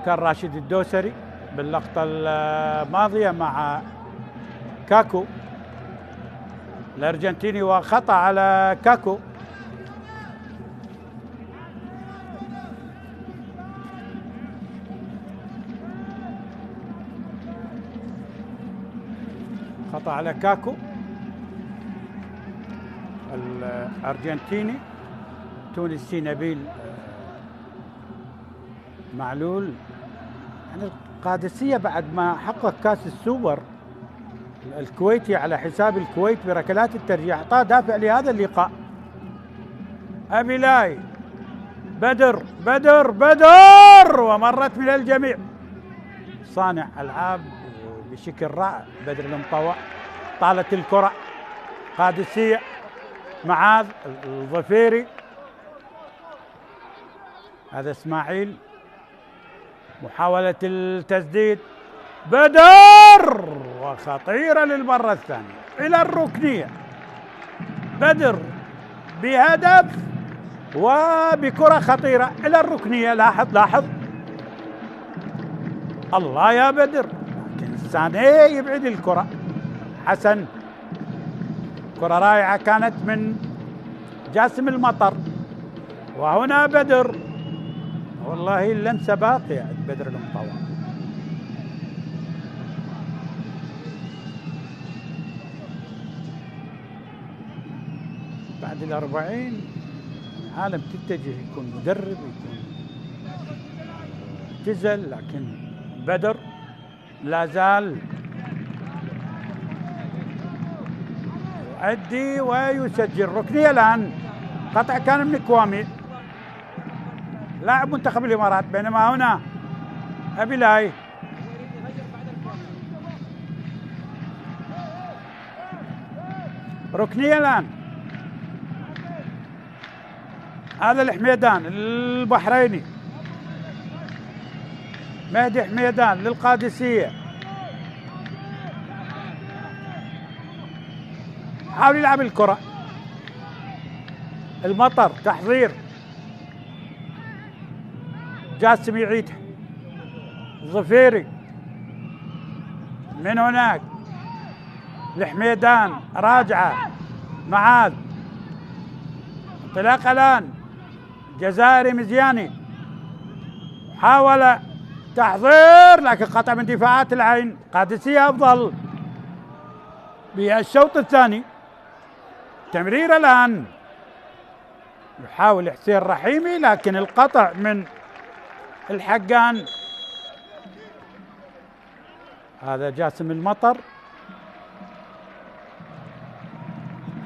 كان راشد الدوسري باللقطة الماضية مع كاكو الأرجنتيني، وخطأ على كاكو. خطأ على كاكو الأرجنتيني. تونسي نبيل معلول. يعني القادسية بعد ما حقق كاس السوبر الكويتي على حساب الكويت بركلات الترجيح، اعطاه دافع لهذا اللقاء. أبيلاي بدر بدر بدر، ومرت من الجميع. صانع ألعاب بشكل رائع بدر المطوع. طالت الكرة قادسية، معاذ الظفيري، هذا اسماعيل، محاولة التسديد، بدر، وخطيرة للمرة الثانية إلى الركنية. بدر بهدف وبكرة خطيرة إلى الركنية. لاحظ لاحظ، الله يا بدر، لكن الثانية يبعد الكرة. حسن، كرة رائعة كانت من جاسم المطر، وهنا بدر. والله اللمسة باقية عند بدر المطوع. بعد 40 العالم تتجه يكون مدرب، يكون اعتزل، لكن بدر لا زال يؤدي ويسجل. ركنية الآن، قطع كان من كوامي لاعب منتخب الإمارات، بينما هنا أبيلاي ركنية الآن. هذا الحميدان البحريني، مهدي حميدان للقادسية، حاول يلعب الكرة. المطر تحضير، جاسم يعيدها، ظفيري من هناك الحميدان، راجعة معاذ، انطلاق الآن جزائري مزياني، حاول تحضير لكن قطع من دفاعات العين. قادسية أفضل بالشوط الثاني. تمرير الآن، يحاول حسين رحيمي لكن القطع من الحقان. هذا جاسم المطر،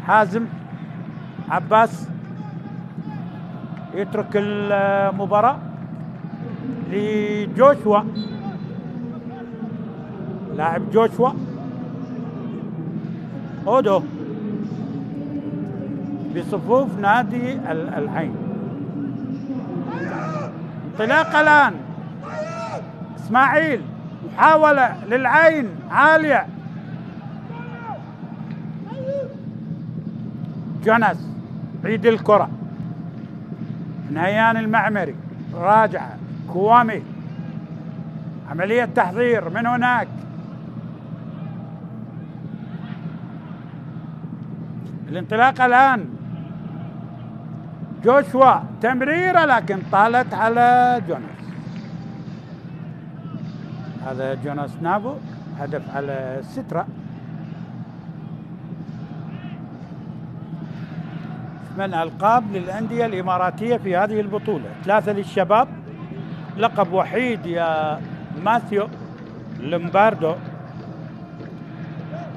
حازم عباس يترك المباراة لجوشوا، لاعب جوشوا أودو بصفوف نادي العين. انطلاق الآن إسماعيل، محاولة للعين عالية، جونس عيد الكرة، نهيان المعمري، راجعة كوامي، عملية تحضير من هناك. الانطلاق الآن جوشوا، تمريرة لكن طالت على جونس. هذا جونس نافو، هدف على سترة. 8 ألقاب للأندية الإماراتية في هذه البطولة، 3 للشباب، لقب وحيد يا ماثيو لومباردو،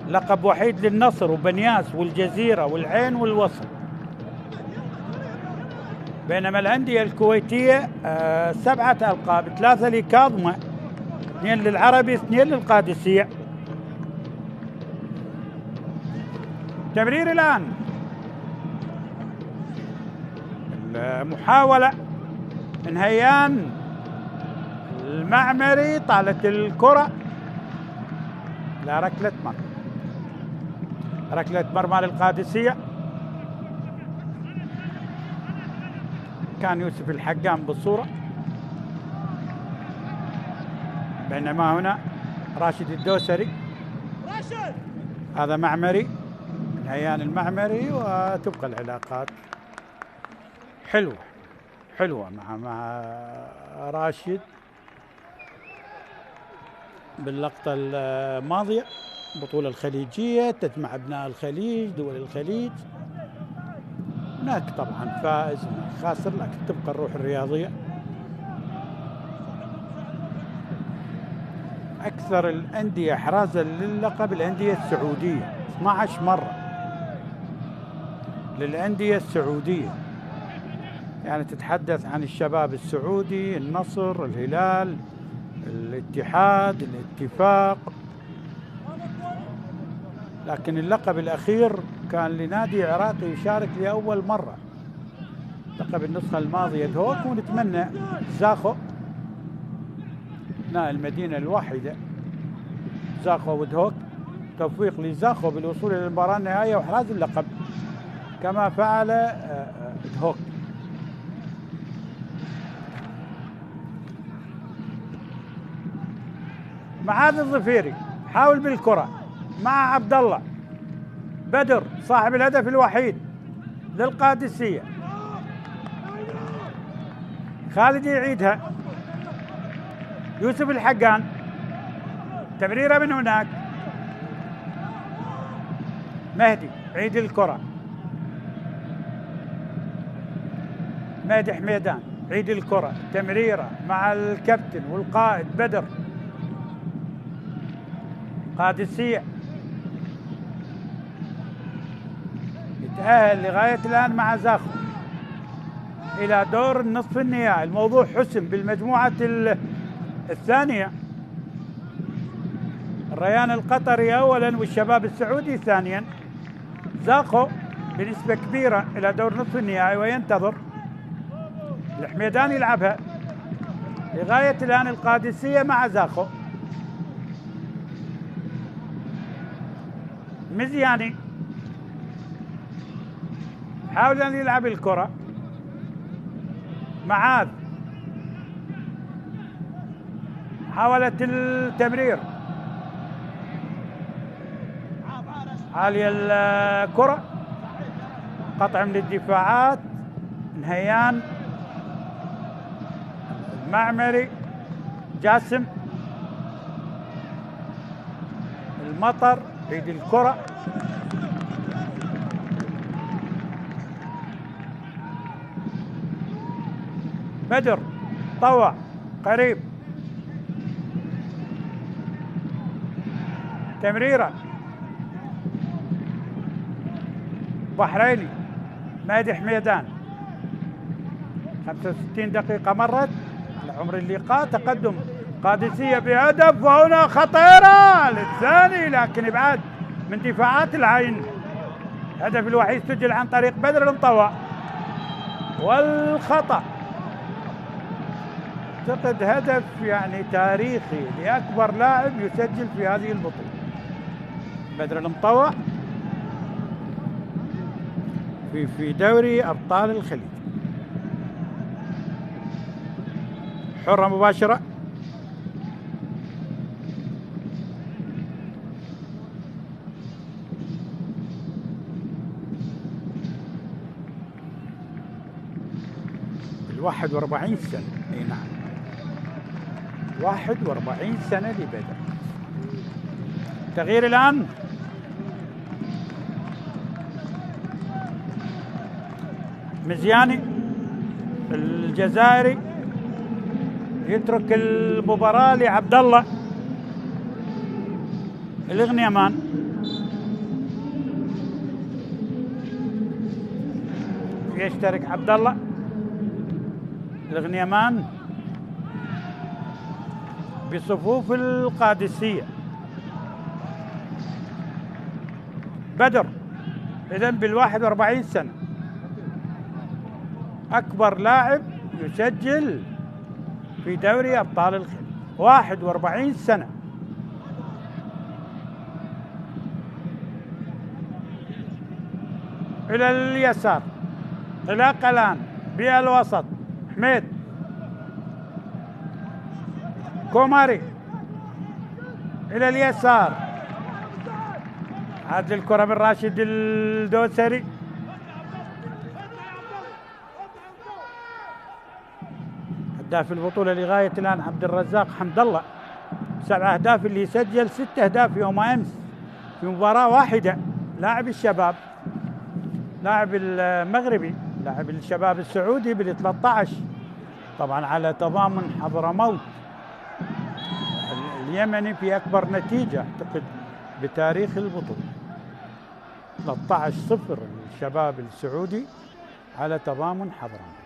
لقب وحيد للنصر وبنياس والجزيرة والعين والوصل. بينما الأندية الكويتية 7 ألقاب، 3 لكاظمة، 2 للعربي، 2 للقادسية. تمرير الآن، المحاولة من هيان المعمري، طالت الكرة لا ركلة مرمى. ركلة مرمى للقادسية. كان يوسف الحقام بالصورة، بينما هنا راشد الدوسري. هذا معمري، نهيان المعمري، وتبقى العلاقات حلوة مع راشد. باللقطة الماضية البطولة الخليجية تجمع أبناء الخليج، دول الخليج، هناك طبعا فائز هناك خاسر، لكن تبقى الروح الرياضية. أكثر الأندية إحرازا للقب الأندية السعودية، 12 مرة للأندية السعودية، يعني تتحدث عن الشباب السعودي، النصر، الهلال، الاتحاد، الاتفاق. لكن اللقب الأخير كان لنادي عراقي يشارك لأول مرة، لقب النسخة الماضية دهوك، ونتمنى زاخو أبناء المدينة الواحدة زاخو ودهوك توفيق لزاخو بالوصول إلى المباراة النهائية وإحراز اللقب كما فعل دهوك. معاذ الظفيري حاول بالكرة مع عبد الله بدر صاحب الهدف الوحيد للقادسية. خالد يعيدها، يوسف الحقان، تمريرة من هناك، مهدي عيد الكرة، مهدي حميدان عيد الكرة، تمريرة مع الكابتن والقائد بدر. قادسية يتأهل لغاية الآن مع زاخو إلى دور النصف النهائي. الموضوع حسم بالمجموعة الثانية، الريان القطري أولا والشباب السعودي ثانيا. زاخو بنسبة كبيرة إلى دور نصف النهائي، وينتظر الحميدان يلعبها. لغاية الآن القادسية مع زاخو. مزياني حاول أن يلعب الكرة، معاذ حاولت التمرير، عالية الكرة، قطع من الدفاعات، نهيان المعمري، جاسم المطر عيد الكرة، بدر طوع قريب، تمريرة بحريني، مهدي حميدان. 65 دقيقة مرت على عمر اللقاء، تقدم قادسية بهدف، وهنا خطيرة للثاني لكن ابعاد من دفاعات العين. الهدف الوحيد سجل عن طريق بدر المطوع، والخطأ اعتقد هدف يعني تاريخي لأكبر لاعب يسجل في هذه البطولة. بدر المطوع في دوري أبطال الخليج. حرة مباشرة، ال41 سنة. اي نعم، 41 سنة لبدر. تغيير الآن، مزياني الجزائري يترك المباراة لعبد الله الغنيمان. يشترك عبد الله الغنيمان بصفوف القادسية. بدر إذن بال41 سنة أكبر لاعب يسجل في دوري أبطال الخليج، 41 سنة. إلى اليسار، انطلاقة الآن بالوسط، حميد كوماري إلى اليسار، هذه الكرة من راشد الدوسري. هداف البطولة لغاية الآن عبد الرزاق حمد الله، 7 أهداف، اللي سجل 6 أهداف يوم أمس في مباراة واحدة. لاعب الشباب، لاعب المغربي، لاعب الشباب السعودي بال 13، طبعا على تضامن حضرموت اليمني في أكبر نتيجة أعتقد بتاريخ البطولة. 13-0 الشباب السعودي على تضامن حضرموت.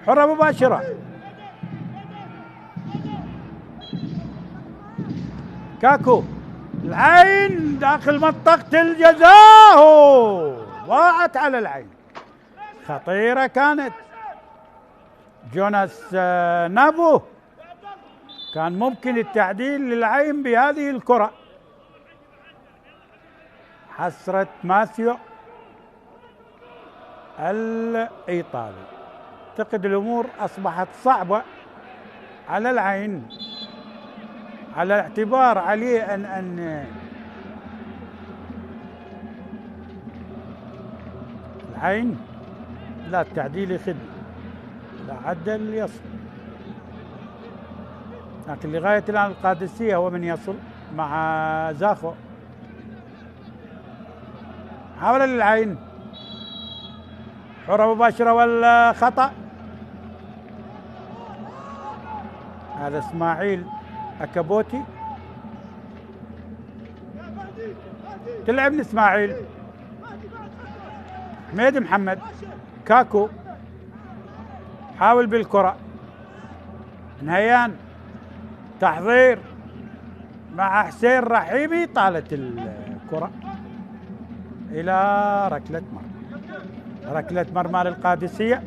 حرة مباشرة، كاكو العين داخل منطقة الجزاء، ضاعت على العين، خطيرة كانت. جوناس نافو كان ممكن التعديل للعين بهذه الكرة. حسرة ماثيو الإيطالي. أعتقد الأمور أصبحت صعبة على العين، على اعتبار عليه أن العين لا التعديل يخدم، لا عدل يصل، لكن لغاية الآن القادسية هو من يصل مع زاخو. حاول للعين، حرة مباشرة والخطأ. هذا اسماعيل أكابوتي، تلعب من اسماعيل. حميد محمد، كاكو حاول بالكرة، نهيان تحضير مع حسين رحيمي، طالت الكرة إلى ركلة مرمى. ركلة مرمى للقادسية،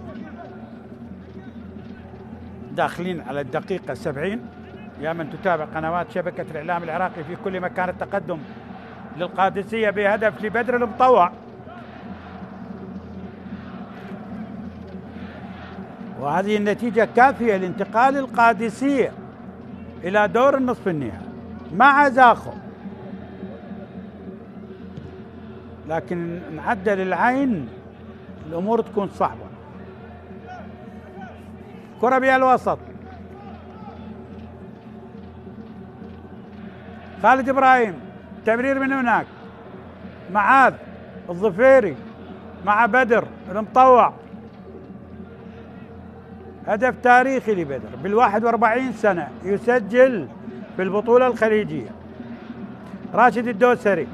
داخلين على الدقيقة 70. يا من تتابع قنوات شبكة الإعلام العراقي في كل مكان، التقدم للقادسية بهدف لبدر المطوع، وهذه النتيجة كافية لانتقال القادسية إلى دور النصف النهائي مع زاخو. لكن نعدل العين الأمور تكون صعبة. كرة بها الوسط، خالد إبراهيم، تمرير من هناك، معاذ الظفيري مع بدر المطوع. هدف تاريخي لبدر بال41 سنة يسجل في البطولة الخليجية. راشد الدوسري،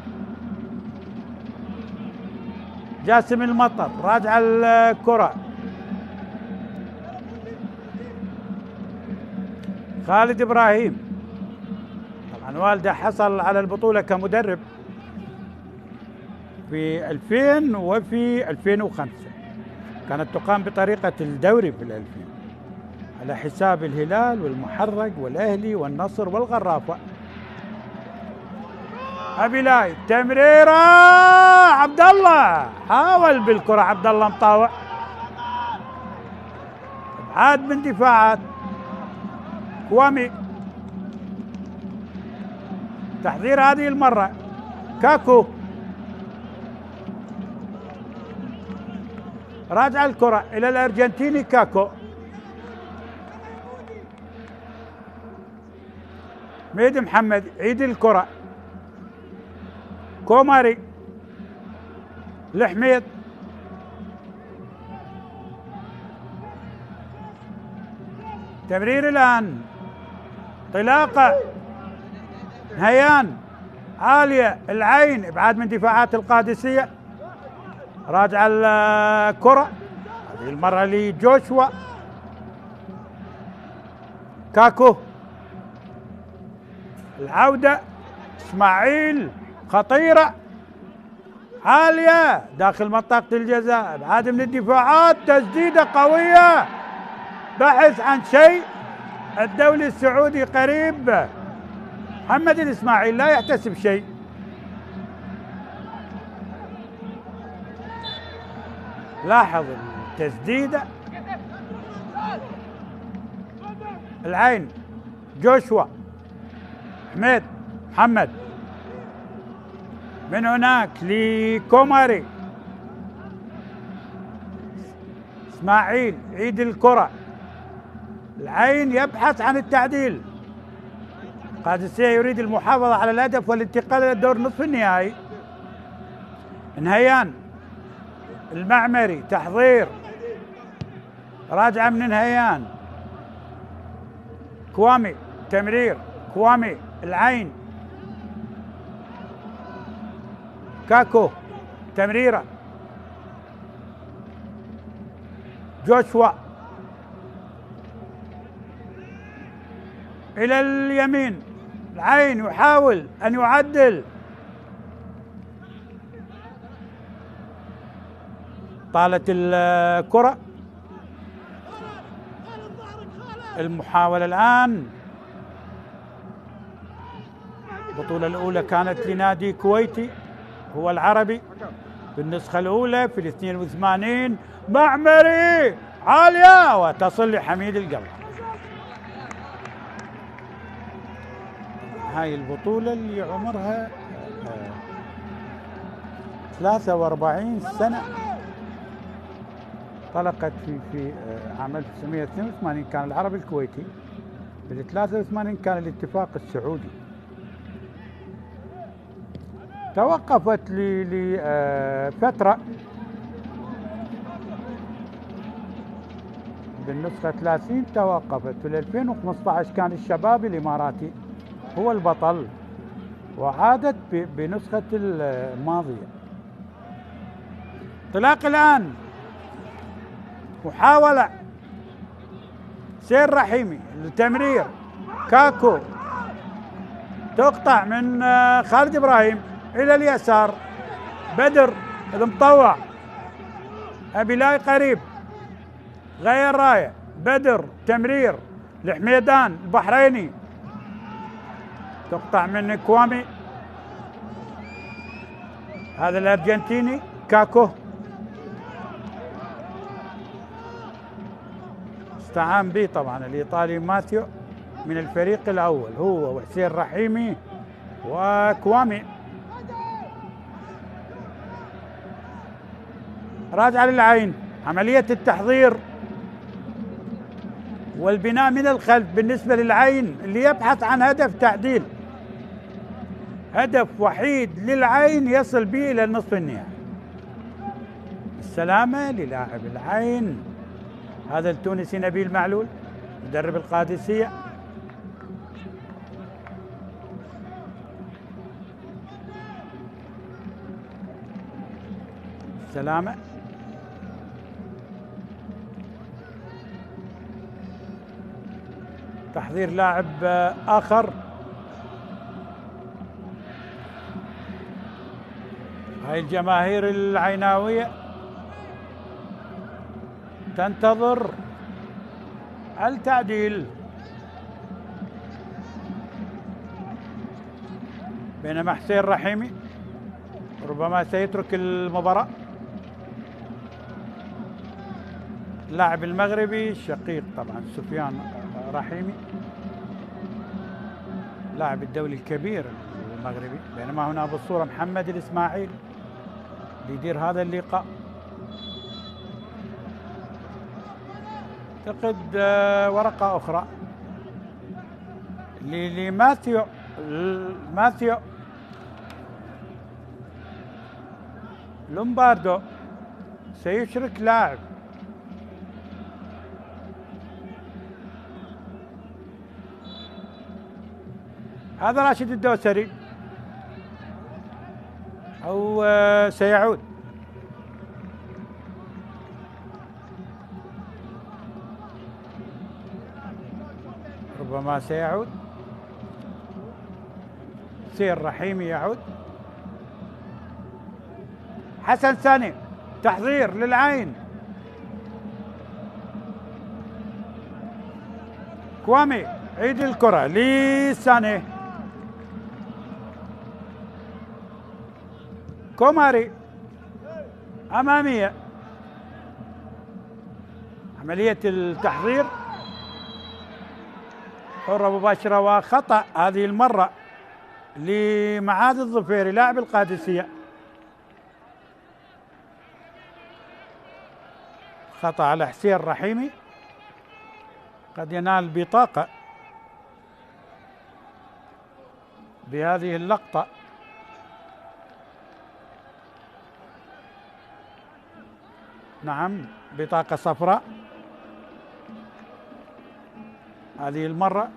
جاسم المطر، راجع الكرة، خالد إبراهيم. طبعا والده حصل على البطولة كمدرب في 2000 وفي 2005، كانت تقام بطريقة الدوري في 2000 على حساب الهلال والمحرق والأهلي والنصر والغرافة. أبيلاي، تمريرة عبد الله، حاول بالكرة عبد الله مطاوع، ابعاد من دفاعات. كوامي، تحضير هذه المرة، كاكو راجع الكرة إلى الأرجنتيني كاكو. ميد محمد عيد الكرة، كوماري لحميد، تمرير الآن، انطلاقة، نهيان عالية، العين، ابعاد من دفاعات القادسية، راجع الكرة هذه المرة لجوشوا، كاكو، العودة، اسماعيل، خطيرة، عالية داخل منطقة الجزاء، ابعاد من الدفاعات، تسديدة قوية، بحث عن شيء. الدولي السعودي قريب، محمد الإسماعيل لا يحتسب شيء. لاحظ التسديدة، العين جوشوا حميد محمد، من هناك لكوماري، اسماعيل عيد الكرة، العين يبحث عن التعديل، القادسية يريد المحافظة على الهدف والانتقال إلى الدور نصف النهائي. نهيان المعمري تحضير، راجعة من نهيان، كوامي تمرير، كوامي العين، كاكو تمريرة، جوشوا إلى اليمين، العين يحاول أن يعدل، طالت الكرة، المحاولة الآن. البطولة الأولى كانت لنادي كويتي هو العربي بالنسخة الأولى في 82. معمري عالية وتصل لحميد القلب. هاي البطولة اللي عمرها 43 سنة، طلقت في عام 1982 كان العربي الكويتي، في 83 كان الاتفاق السعودي. توقفت لفترة بالنسخة 30 توقفت، في 2015 كان الشباب الإماراتي هو البطل وعادت بنسخة الماضية. انطلاق الآن، محاولة سير رحيمي التمرير، كاكو تقطع من خالد إبراهيم إلى اليسار، بدر المطوع، أبيلاي قريب غير راية، بدر تمرير لحميدان البحريني، تقطع من كوامي، هذا الأرجنتيني كاكو، استعان به طبعا الإيطالي ماثيو من الفريق الأول، هو وحسين رحيمي وكوامي. راجع للعين، عملية التحضير والبناء من الخلف بالنسبة للعين اللي يبحث عن هدف تعديل، هدف وحيد للعين يصل به إلى النصف النهائي. السلامة للاعب العين، هذا التونسي نبيل معلول مدرب القادسية. السلامة تحضير لاعب آخر، هاي الجماهير العيناوية تنتظر التعديل، بينما حسين رحيمي ربما سيترك المباراة. اللاعب المغربي شقيق طبعا سفيان رحيمي، لاعب الدولي الكبير المغربي، بينما هنا بالصورة محمد الإسماعيل يدير هذا اللقاء. اعتقد ورقة أخرى لماثيو لومباردو، سيشرك لاعب، هذا راشد الدوسري أو سيعود. ربما سيعود، سير رحيمي يعود، حسن ساني تحضير للعين. كوامي عيد الكرة لساني. كوماري أمامية. عملية التحضير حرة مباشرة وخطأ هذه المرة لمعاذ الظفيري لاعب القادسية. خطأ على حسين رحيمي قد ينال بطاقة بهذه اللقطة. نعم بطاقة صفراء هذه المرة.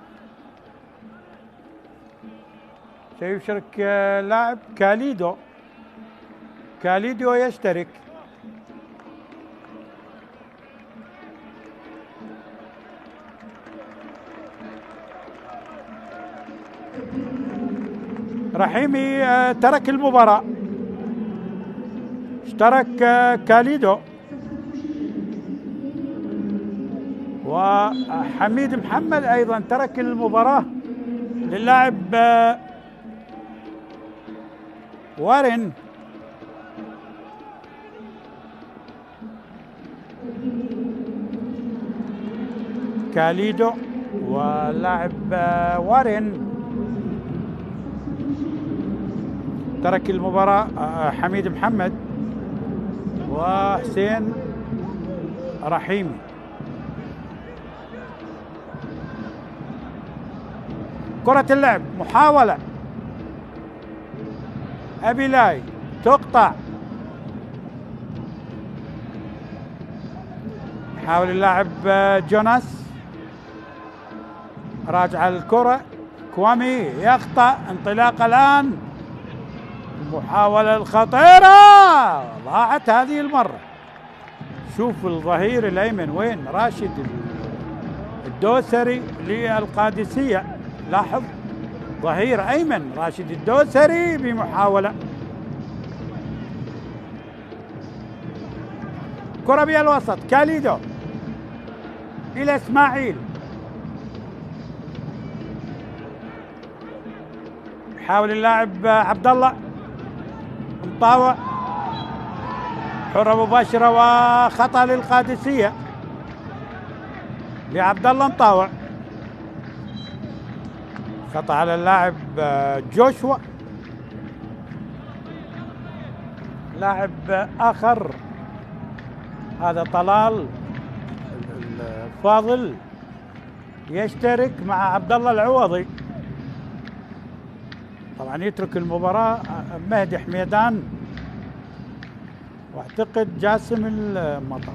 سيشارك لاعب كاليدو يشترك. رحيمي ترك المباراة. اشترك كاليدو وحميد محمد أيضا ترك المباراة للاعب وارن. كاليدو ولاعب وارن ترك المباراة. حميد محمد وحسين رحيمي. كرة اللعب محاولة أبيلاي تقطع. يحاول اللاعب جوناس راجع الكرة. كوامي يخطأ. انطلاق الآن. المحاولة الخطيرة ضاعت هذه المرة. شوف الظهير الأيمن وين راشد الدوسري للقادسية. لاحظ ظهير أيمن راشد الدوسري بمحاولة. كرة بالوسط كاليدو إلى إسماعيل. يحاول اللاعب عبد الله مطاوع. حرة مباشرة وخطأ للقادسية لعبد الله مطاوع. خطأ على اللاعب جوشوا. لاعب آخر هذا طلال الفاضل يشترك مع عبد الله العوضي. طبعا يترك المباراة مهدي حميدان واعتقد جاسم المطر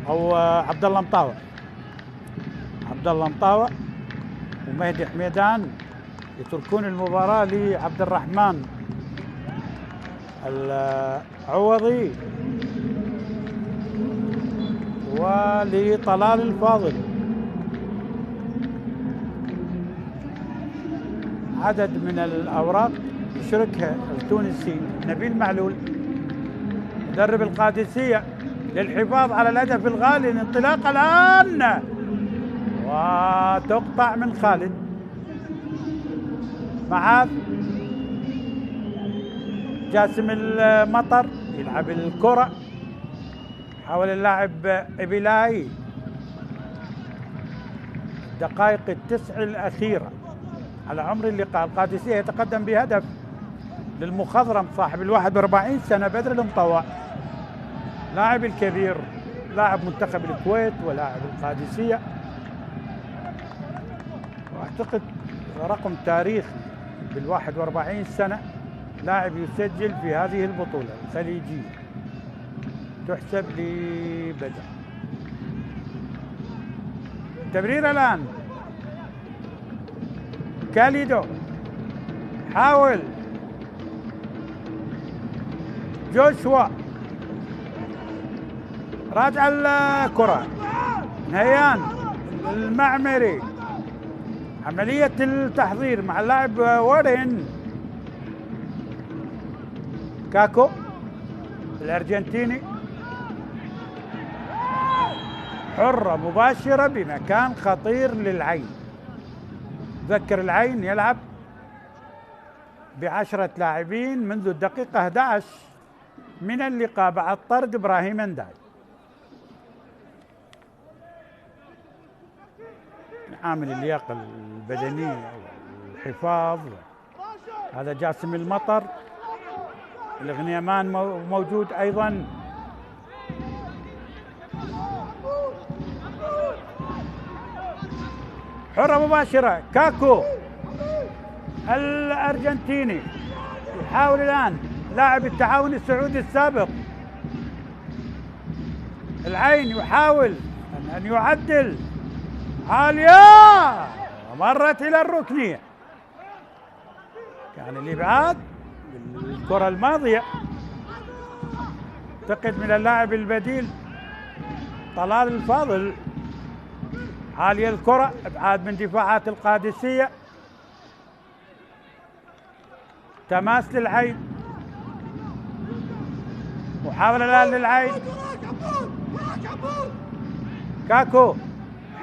او عبد الله مطاوع. عبد الله مطاوع ومهدي حميدان يتركون المباراة لعبد الرحمن العوضي ولطلال الفاضل. عدد من الأوراق يشاركها التونسي نبيل معلول مدرب القادسية للحفاظ على الهدف الغالي. الانطلاق الآن وتقطع من خالد. معاذ جاسم المطر يلعب الكرة. حاول اللاعب إبيلاي الدقائق التسع الأخيرة على عمر اللقاء. القادسية يتقدم بهدف للمخضرم صاحب 41 سنة بدر المطوع، لاعب الكبير، لاعب منتخب الكويت ولاعب القادسية، واعتقد رقم تاريخي بال41 سنة لاعب يسجل في هذه البطولة الخليجية تحسب لبدر. تمرير الآن كاليدو حاول جوشوا راجع الكرة نهيان المعمري. عملية التحضير مع اللاعب ورين كاكو الأرجنتيني، حرة مباشرة بمكان خطير للعين. ذكر العين يلعب ب10 لاعبين منذ الدقيقة 11 من اللقاء بعد طرد إبراهيم انداي. عامل اللياقة البدنية والحفاظ. هذا جاسم المطر، الغنيمان موجود أيضا. حرة مباشرة، كاكو الأرجنتيني يحاول الآن، لاعب التعاون السعودي السابق. العين يحاول أن يعدل، عالية ومرت إلى الركنية. كان الإبعاد بالكرة الماضية، اعتقد من اللاعب البديل طلال الفاضل. عالية الكرة، ابعاد من دفاعات القادسية. تماس للعين، محاولة الآن للعين. كاكو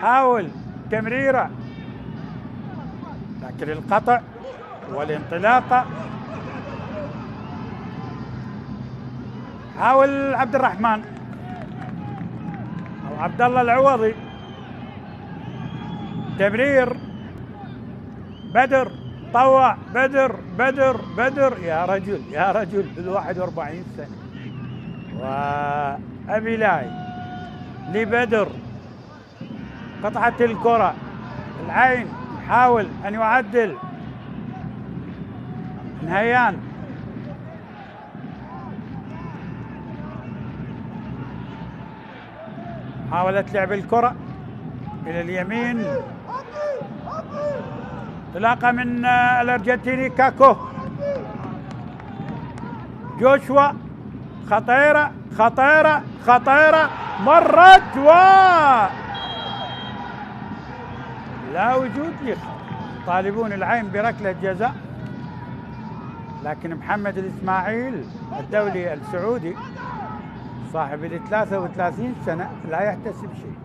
حاول تمريرة، لكن القطع والانطلاقة. حاول عبد الرحمن أو عبد الله العوضي، تمرير. بدر طوع، بدر يا رجل يا رجل، بال41 سنة. وأبيلاي لبدر، قطعة الكرة. العين يحاول أن يعدل، نهيان حاولت لعب الكرة إلى اليمين، انطلاقة من الأرجنتيني كاكو. جوشوا، خطيرة خطيرة خطيرة، مرت لا وجود لخطأ. طالبون العين بركلة جزاء، لكن محمد الإسماعيل الدولي السعودي صاحب 33 سنة لا يحتسب شيء.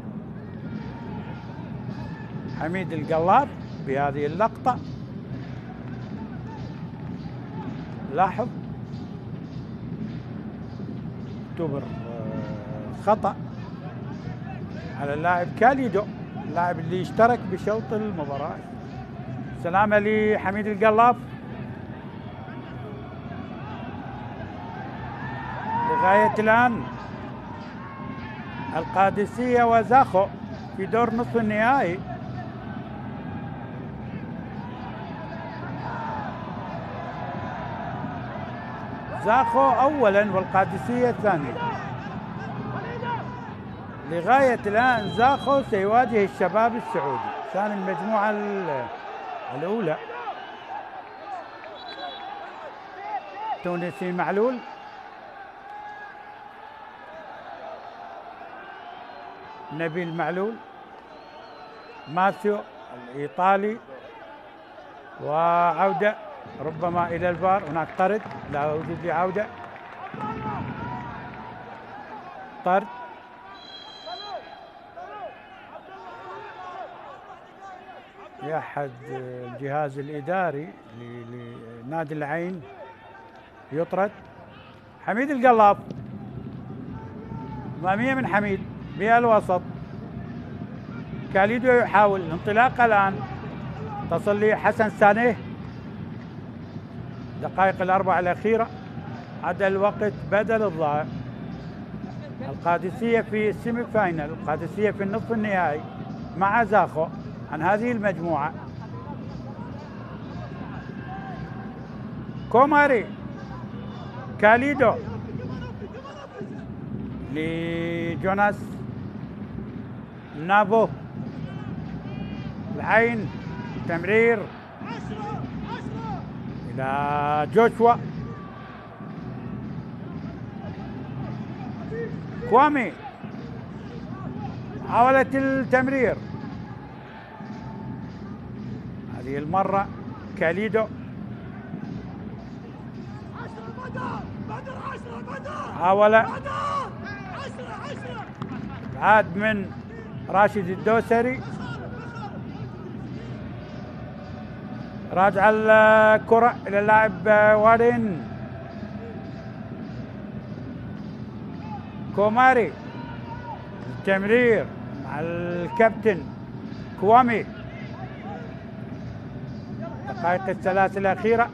حميد القلاف بهذه اللقطة، لاحظ اعتبر خطأ على اللاعب كاليدو، اللاعب اللي اشترك بشوط المباراة. سلامة لحميد القلاف. لغاية الآن القادسية وزاخو في دور نصف النهائي. زاخو أولا والقادسية ثانيا. لغاية الآن زاخو سيواجه الشباب السعودي ثاني المجموعة الأولى. تونسي معلول، نبيل معلول، ماثيو الإيطالي، وعودة ربما إلى الفار. هناك طرد، لا وجود لعودة، طرد. يحد الجهاز الإداري لنادي العين يطرد. حميد القلاف، أمامية من حميد بالوسط. كاليدو يحاول الانطلاق الآن، تصل لحسن سانيه. دقائق الأربع الأخيرة، عدا الوقت بدل الضائع. القادسية في السيمي فاينل، القادسية في النصف النهائي مع زاخو عن هذه المجموعة. كوماري، كاليدو لجوناس نافو. العين تمرير إلى جوشوا. كوامي حاولت التمرير، هذه المرة كاليدو. محاولة عاد من راشد الدوسري، راجع الكرة إلى اللاعب وارين كوماري، التمرير مع الكابتن كوامي. دقائق الثلاث الأخيرة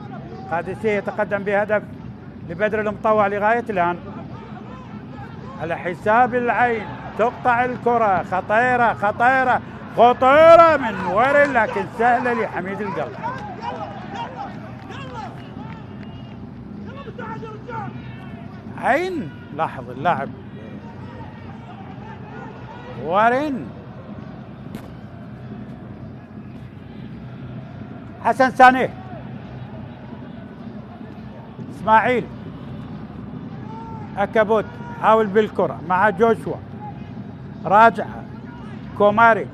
قادسية يتقدم بهدف لبدر المطوع لغاية الآن على حساب العين. تقطع الكرة، خطيرة خطيرة خطيرة من وارين، لكن سهلة لحميد القلب. عين لاحظ اللاعب وارين حسن سانيه، اسماعيل أكابوت حاول بالكرة مع جوشوا، راجعة كوماري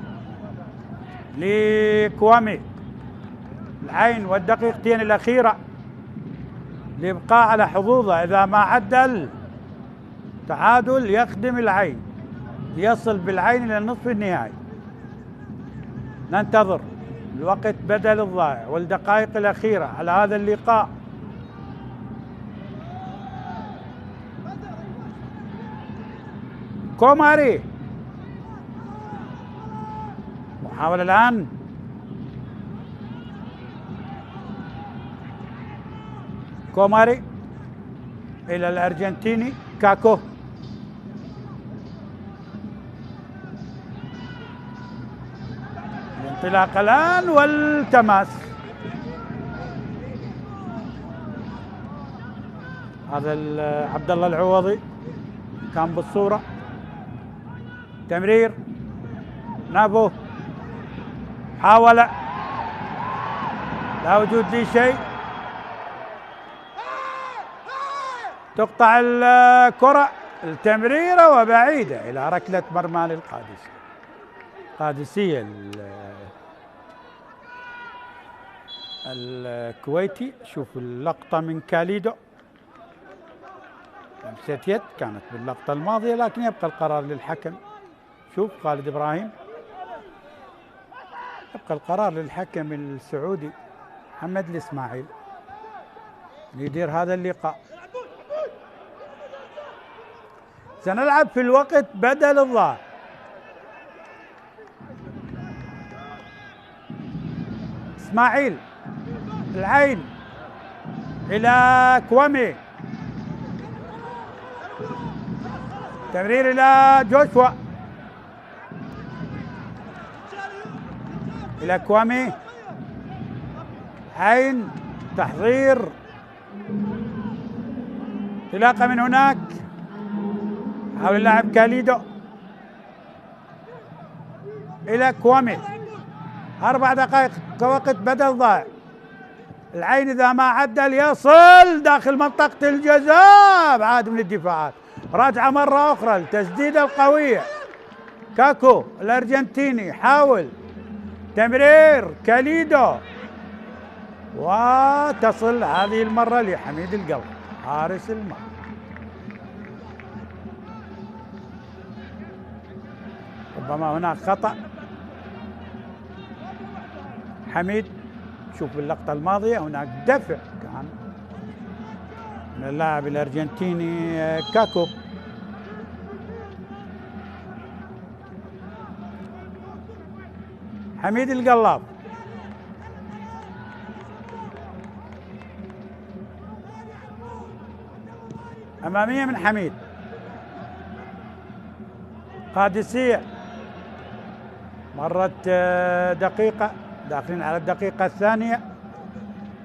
لكوامي. العين والدقيقتين الأخيرة الإبقاء على حظوظه، إذا ما عدل تعادل يخدم العين، يصل بالعين إلى النصف النهائي. ننتظر الوقت بدل الضائع والدقائق الأخيرة على هذا اللقاء. كوماري محاولة الآن، كوماري إلى الأرجنتيني كاكو، الانطلاق الآن والتماس. هذا عبد الله العوضي كان بالصورة، تمرير نافو، حاول لا وجود لي شيء، تقطع الكرة، التمريرة وبعيدة إلى ركلة مرمى للقادسية. القادسية الكويتي. شوف اللقطة من كاليدو، لمسة يد كانت باللقطة الماضية، لكن يبقى القرار للحكم. شوف خالد إبراهيم، يبقى القرار للحكم السعودي محمد الإسماعيل يدير هذا اللقاء. سنلعب في الوقت بدل الضائع. إسماعيل، العين إلى كوامي، تمرير إلى جوشوا، إلى كوامي، عين تحضير، انطلاقة من هناك، حاول اللاعب كاليدو إلى كوامي. 4 دقائق كوقت بدل ضائع. العين إذا ما عدل يصل داخل منطقة الجزاء بعد من الدفاعات. راجعة مرة أخرى التسديدة القوية، كاكو الأرجنتيني حاول، تمرير كاليدو، وتصل هذه المرة لحميد القلب حارس المرمى. ربما هناك خطأ. حميد، شوف اللقطة الماضية هناك دفع كان من اللاعب الأرجنتيني كاكو. حميد القلاب، أمامية من حميد. قادسية مرت دقيقة، داخلين على الدقيقة الثانية.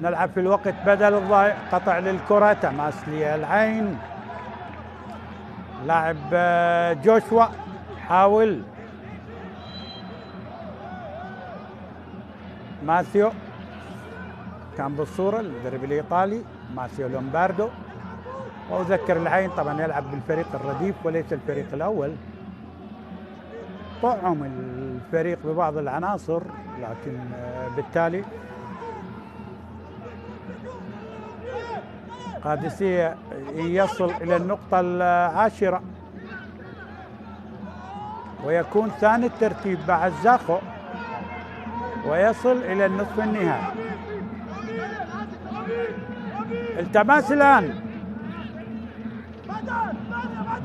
نلعب في الوقت بدل الضائع. قطع للكرة، تماس للعين، لاعب جوشوا حاول، ماثيو كان بالصورة، المدرب الإيطالي ماثيو لومباردو. وأذكر العين طبعا يلعب بالفريق الرديف وليس الفريق الأول. طعم الفريق ببعض العناصر، لكن بالتالي القادسية يصل إلى النقطة العاشرة ويكون ثاني الترتيب بعد زاخو ويصل إلى النصف النهائي. التماس الآن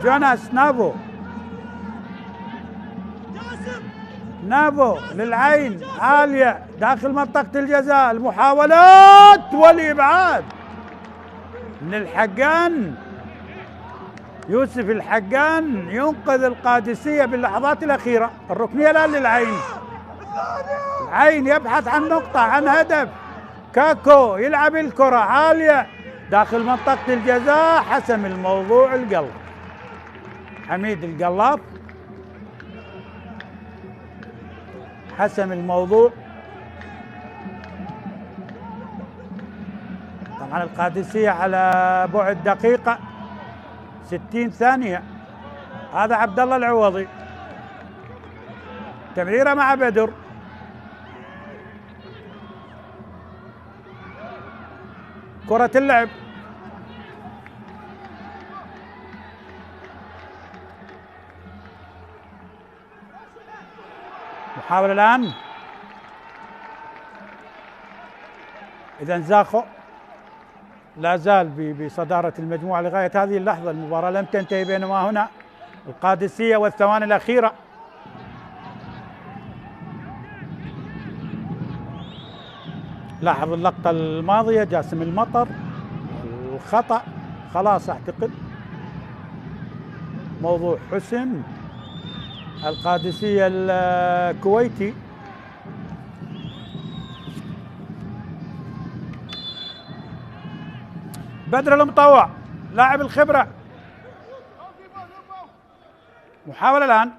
جوناس نافو للعين عالية داخل منطقة الجزاء، المحاولات والإبعاد من الحقان. يوسف الحقان ينقذ القادسية باللحظات الأخيرة. الركنية الآن للعين، العين يبحث عن نقطة، عن هدف. كاكو يلعب الكرة عالية داخل منطقة الجزاء، حسم الموضوع القلب حميد القلاف، حسم الموضوع. طبعا القادسية على بعد دقيقة 60 ثانية. هذا عبد الله العوضي، تمريرة مع بدر، كرة اللعب محاولة الآن. إذا زاخو لا زال بصدارة المجموعة لغاية هذه اللحظة. المباراة لم تنتهي، بينما هنا القادسية والثواني الأخيرة. لاحظ اللقطة الماضية، جاسم المطر الخطأ خلاص أعتقد موضوع حسم. القادسية الكويتي بدر المطوع لاعب الخبرة. محاولة الآن،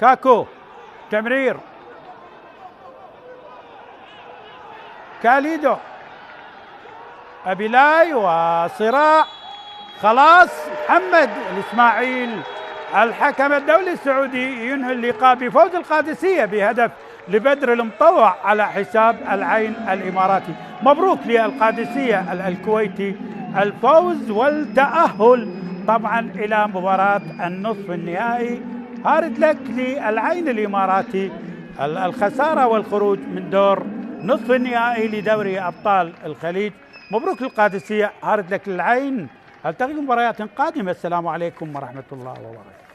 كاكو تمرير، كاليدو، أبيلاي وصراع. خلاص محمد الإسماعيل الحكم الدولي السعودي ينهي اللقاء بفوز القادسية بهدف لبدر المطوع على حساب العين الإماراتي. مبروك للقادسية الكويتي الفوز والتأهل طبعا إلى مباراة النصف النهائي. هارد لك للعين الإماراتي الخسارة والخروج من دور نصف النهائي لدوري أبطال الخليج. مبروك للقادسية، هارد لك للعين. التقي مباريات قادمة. السلام عليكم ورحمة الله وبركاته.